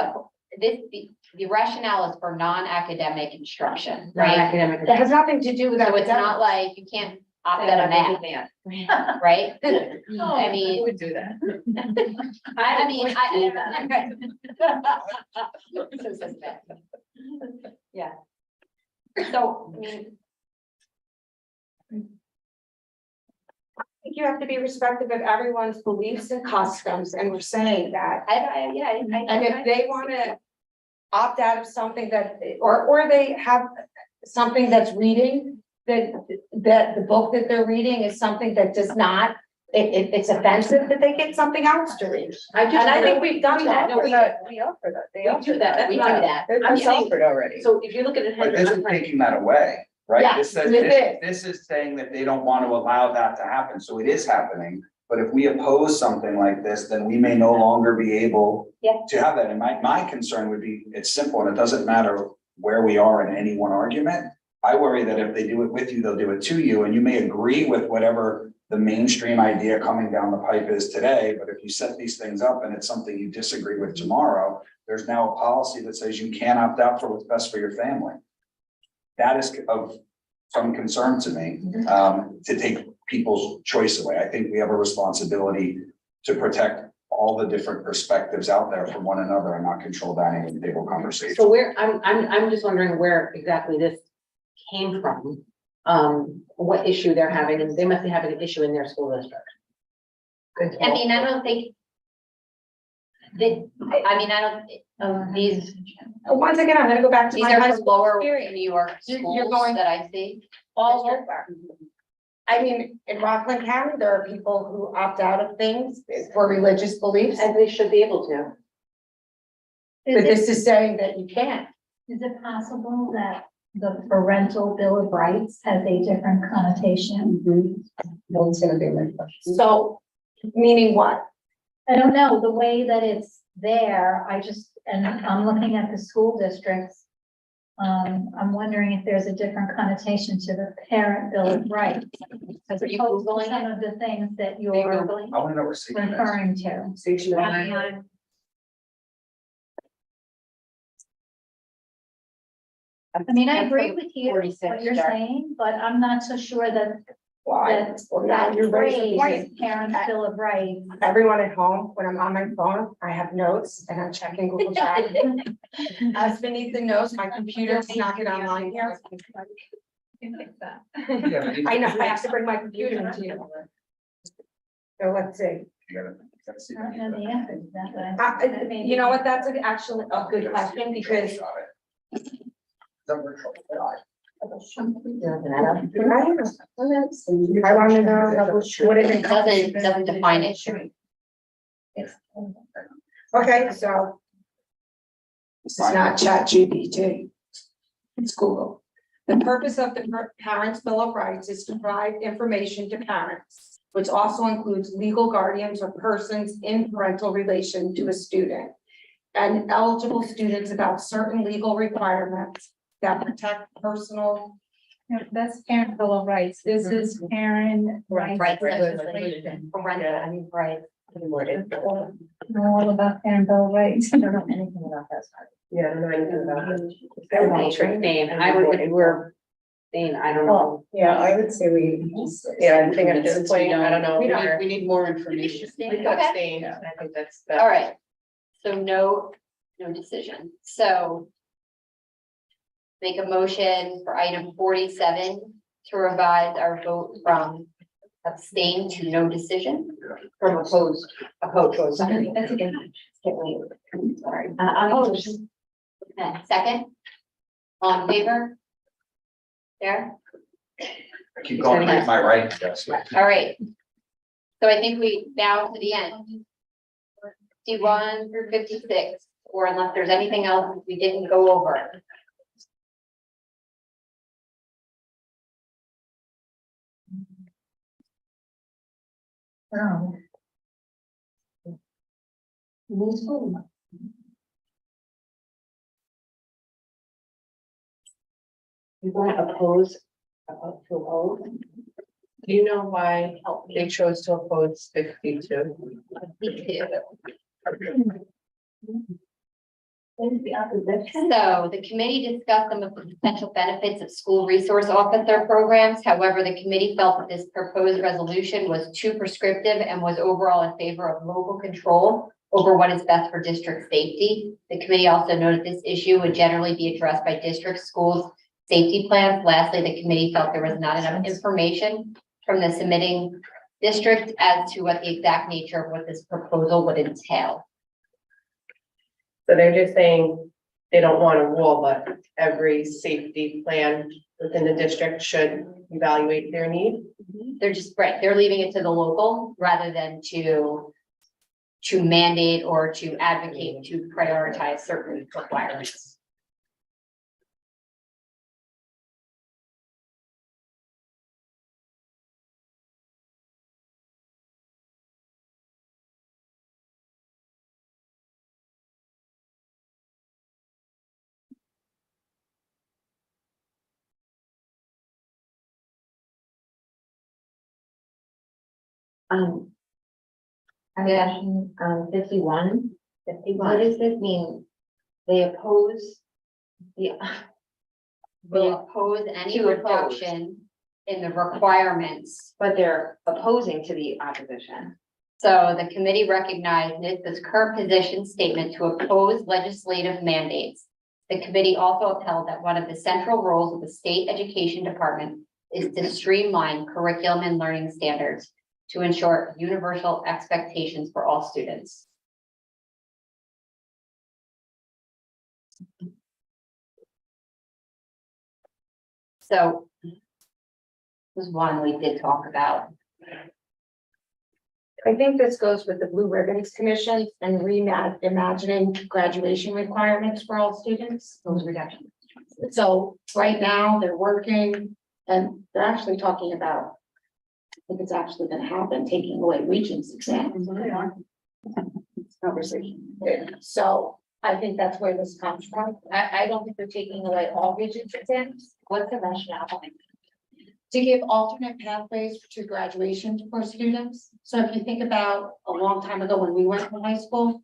the rationale is for non-academic instruction, right? Non-academic. That has nothing to do with that. So it's not like you can't opt out of math, right? I mean, would do that. I mean, Yeah. So, I mean, I think you have to be respectful of everyone's beliefs and customs, and we're saying that. And if they wanna opt out of something that, or they have something that's reading, that the book that they're reading is something that does not, it's offensive, that they get something else to read. And I think we've done that. No, we offer that. They We do that. we do that. That's offered already. So if you look at it. But this is taking that away, right? Yeah, This says, this is saying that they don't want to allow that to happen, so it is happening. But if we oppose something like this, then we may no longer be able Yeah. to have that. And my concern would be, it's simple, and it doesn't matter where we are in any one argument. I worry that if they do it with you, they'll do it to you, and you may agree with whatever the mainstream idea coming down the pipe is today, but if you set these things up and it's something you disagree with tomorrow, there's now a policy that says you can't opt out for what's best for your family. That is of some concern to me, to take people's choice away. I think we have a responsibility to protect all the different perspectives out there from one another and not control dining table conversation. So I'm just wondering where exactly this came from, what issue they're having, and they must be having an issue in their school district. I mean, I don't think. These, Once again, I'm gonna go back to these my are high from school lower experience. New York You're schools going- that I see. All over. I mean, in Rockland County, there are people who opt out of things for religious beliefs, And they should be able to. but this is saying that you can't. Is it possible that the parental bill of rights has a different connotation? No one's gonna be my question. So, meaning what? I don't know, the way that it's there, and I'm looking at the school districts. I'm wondering if there's a different connotation to the parent bill of rights. As Are you opposed to Googling some it? of the things that Are you you're Googling? I want to know where Seaton is. referring to. I mean, I agree with you, what 46 you're start. saying, but I'm not so sure that Why? Well, now you're raising the phrase, point. parent bill of rights. Everyone at home, when I'm on my phone, I have notes and I'm checking Google Chat. As beneath the notes, my computer's not get online here. I know, I have to bring my computer to you. So let's see. I don't know the answer to that, but You know what, that's actually a good question, because I want to know what it Doesn't define it. Okay, so. This is not ChatGPT. It's Google. The purpose of the Parents' Bill of Rights is to provide information to parents, which also includes legal guardians or persons in parental relation to a student, and eligible students about certain legal requirements that protect personal. that's parent bill of rights. This is parent Right, legislation. Parental, I mean, right. Know all about parent bill of rights. I don't know anything about that. Yeah, I don't know anything about it. I don't know. Yeah, I would say we. Yeah, I think at this point, I don't know. We need more information. We can Okay. abstain. I think that's. All right. So no decision. So make a motion for item 47 to revise our vote from abstain to no decision. From opposed, sorry. That's okay. Sorry. Opposed. Okay, second. On favor? There. I keep going, raise my right, yes. All right. So I think we now to the end. 51 through 56, or unless there's anything else we didn't go over. Oh. You want to oppose, to oppose? Do you know why they chose to oppose 52? Me too. So the committee discussed some of the potential benefits of school resource officer programs. However, the committee felt that this proposed resolution was too prescriptive and was overall in favor of local control over what is best for district safety. The committee also noted this issue would generally be addressed by district schools' safety plans. Lastly, the committee felt there was not enough information from the submitting district as to what the exact nature of what this proposal would entail. So they're just saying they don't want a wall, but every safety plan within the district should evaluate their need. They're just, right, they're leaving it to the local rather than to mandate or to advocate to prioritize certain requirements. Section, 51. What does this mean? They oppose the. Will oppose any To oppose. reduction in the requirements. But they're opposing to the opposition. So the committee recognized NISBA's current position statement to oppose legislative mandates. The committee also upheld that one of the central roles of the state education department is to streamline curriculum and learning standards to ensure universal expectations for all students. So this was one we did talk about. I think this goes with the Blue Ribbons Commission and reimagining graduation requirements for all students. Those reductions. So right now, they're working and they're actually talking about, I think it's actually gonna happen, taking away Regents exams. It's conversation. So I think that's where this comes from. I don't think they're taking away all Regents exams. What's the rationale behind To give alternate pathways to graduation for students. So if you think about a long time ago when we went to high school,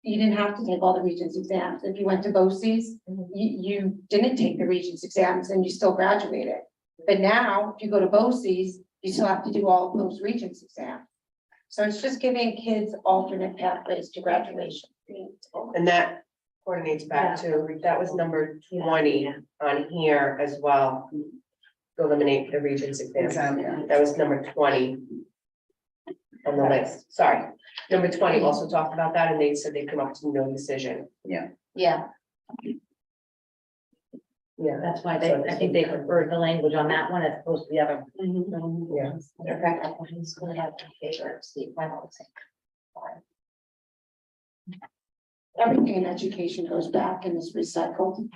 you didn't have to take all the Regents exams. If you went to BOCES, you didn't take the Regents exams and you still graduated. But now, if you go to BOCES, you still have to do all of those Regents exams. So it's just giving kids alternate pathways to graduation. And that coordinates back to, that was number 20 on here as well. To eliminate the Regents exam. That was number 20 on the list. Sorry. Number 20 also talked about that and they said they come up to no decision. Yeah. Yeah. That's why they, I think they preferred the language on that one as opposed to the other. Yeah. School have favor state financing. Everything in education goes back and is recycled.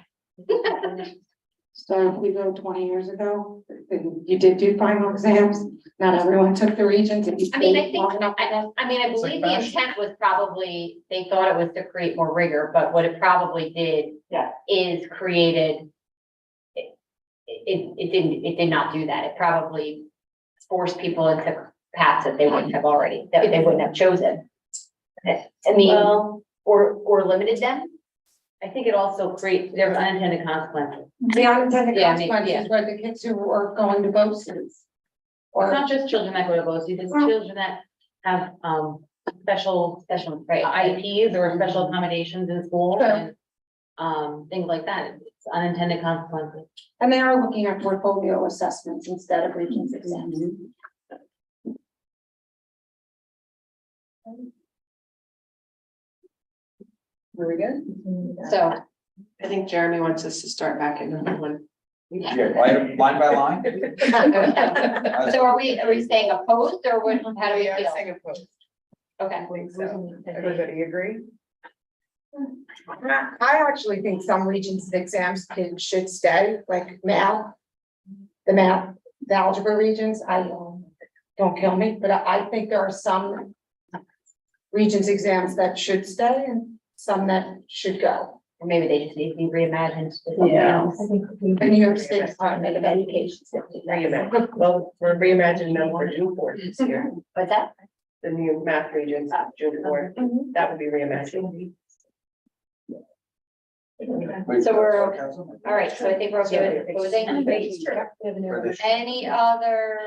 So if we go 20 years ago, then you did do final exams. Not everyone took the Regents. If you I mean, I stayed think, long enough for that. I mean, I It's like believe the fashion. intent was probably, they thought it was to create more rigor, but what it probably did. Yeah. Is created. It did not do that. It probably forced people into paths that they wouldn't have already, that they wouldn't have chosen. I mean, Well, or limited them. I think it also creates, there are unintended consequences. The unintended Yeah, I mean, consequences were the kids who were going to BOCES. It's Or not just children that go to BOCES, it's children that have, special Right. IEPs or special accommodations in school Sure. and, things like that. It's unintended consequences. and they are looking at portfolio assessments instead of Regents exams. Were we good? So, I think Jeremy wants us to start back at number 1. Yeah, line by line. so are we saying opposed or what, how do we feel? opposed. Okay. Everybody agree? I actually think some Regents exams should stay, like math. The algebra Regents, don't kill me, but I think there are some Regents exams that should stay and some that should go. Or maybe they just need to be reimagined. Yeah. The New York State Department of Education. Well, we're reimagining them for June 4th this year. What's that? The new math regions, June 4th, that would be reimagined. So we're, all right, so I think we're okay with closing. Any other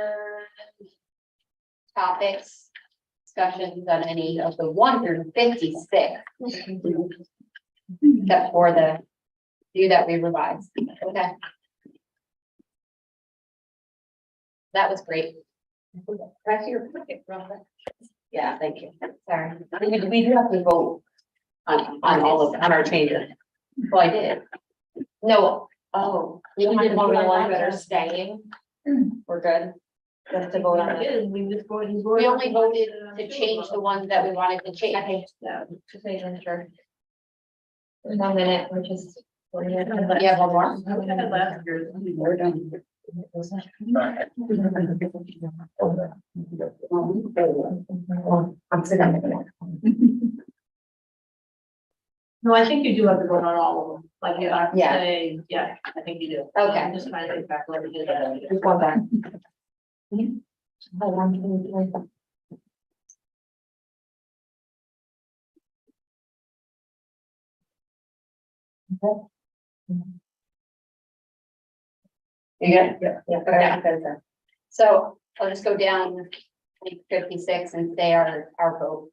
topics, discussions on any of the 156? Except for the few that we revised, okay. That was great. Press your quick, Robert. Yeah, thank you. Sorry. We do have to vote on all of, on our changes. Well, I did. No, Oh. we did one of the ones that are staying. We're good. We have to vote on it. We only voted to change the ones that we wanted to change. Okay. Just making sure. 1 minute, we're just. Yeah, one more. We're done. I'm sitting. No, I think you do have to vote on all of them, like you have to Yeah. say, yeah, I think you do. Okay. I'm just trying to think back where we did that. Just one back. You good? Yeah. Okay. So I'll just go down like 56 and say our vote.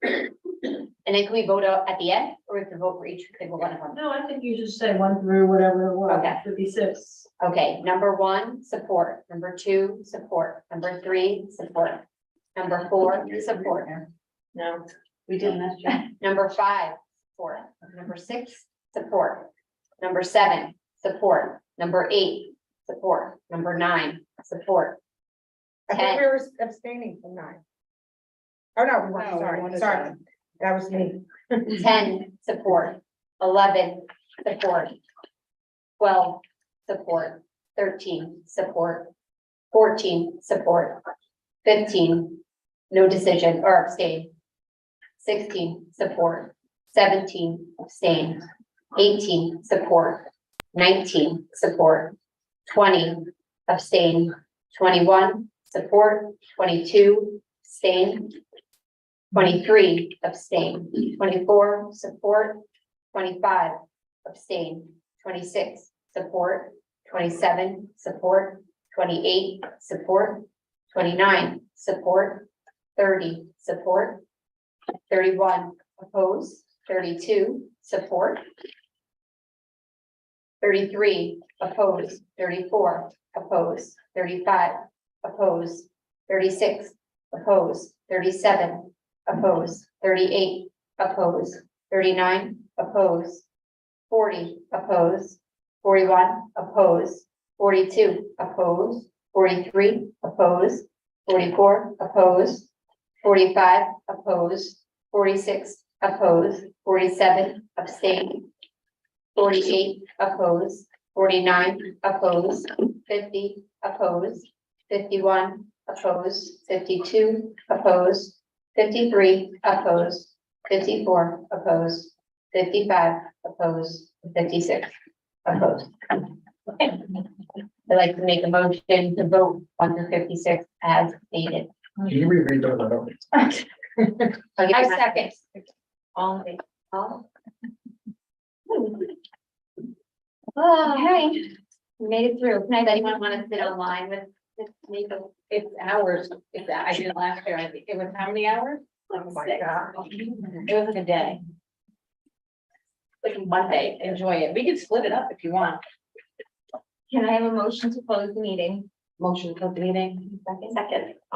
And then can we vote out at the end, or we have to vote for each single one of them? No, I think you just say 1 through whatever it was, Okay. 56. Okay, number 1, support. Number 2, support. Number 3, support. Number 4, support. No, we didn't, that's true. Number 5, support. Number 6, support. Number 7, support. Number 8, support. Number 9, support. I think 10, we were abstaining from 9. Oh, no, we weren't, sorry. That was me. 10, support. 11, support. 12, support. 13, support. 14, support. 15, no decision or abstain. 16, support. 17, abstain. 18, support. 19, support. 20, abstain. 21, support. 22, abstain. 23, abstain. 24, support. 25, abstain. 26, support. 27, support. 28, support. 29, support. 30, support. 31, oppose. 32, support. 33, oppose. 34, oppose. 35, oppose. 36, oppose. 37, oppose. 38, oppose. 39, oppose. 40, oppose. 41, oppose. 42, oppose. 43, oppose. 44, oppose. 45, oppose. 46, oppose. 47, abstain. 48, oppose. 49, oppose. 50, oppose. 51, oppose. 52, oppose. 53, oppose. 54, oppose. 55, oppose. 56, oppose. I'd like to make a motion to vote 1 through 56 as stated. Can you reread those? I second. All in favor? All. Okay, we made it through. Can anyone want to sit online with me? It's hours, it's, I did it last year, I think, it was how many hours? Oh my God. It was like a day. Like Monday, enjoy it, we can split it up if you want. Can I have a motion to close the meeting? Motion to close the meeting. Second.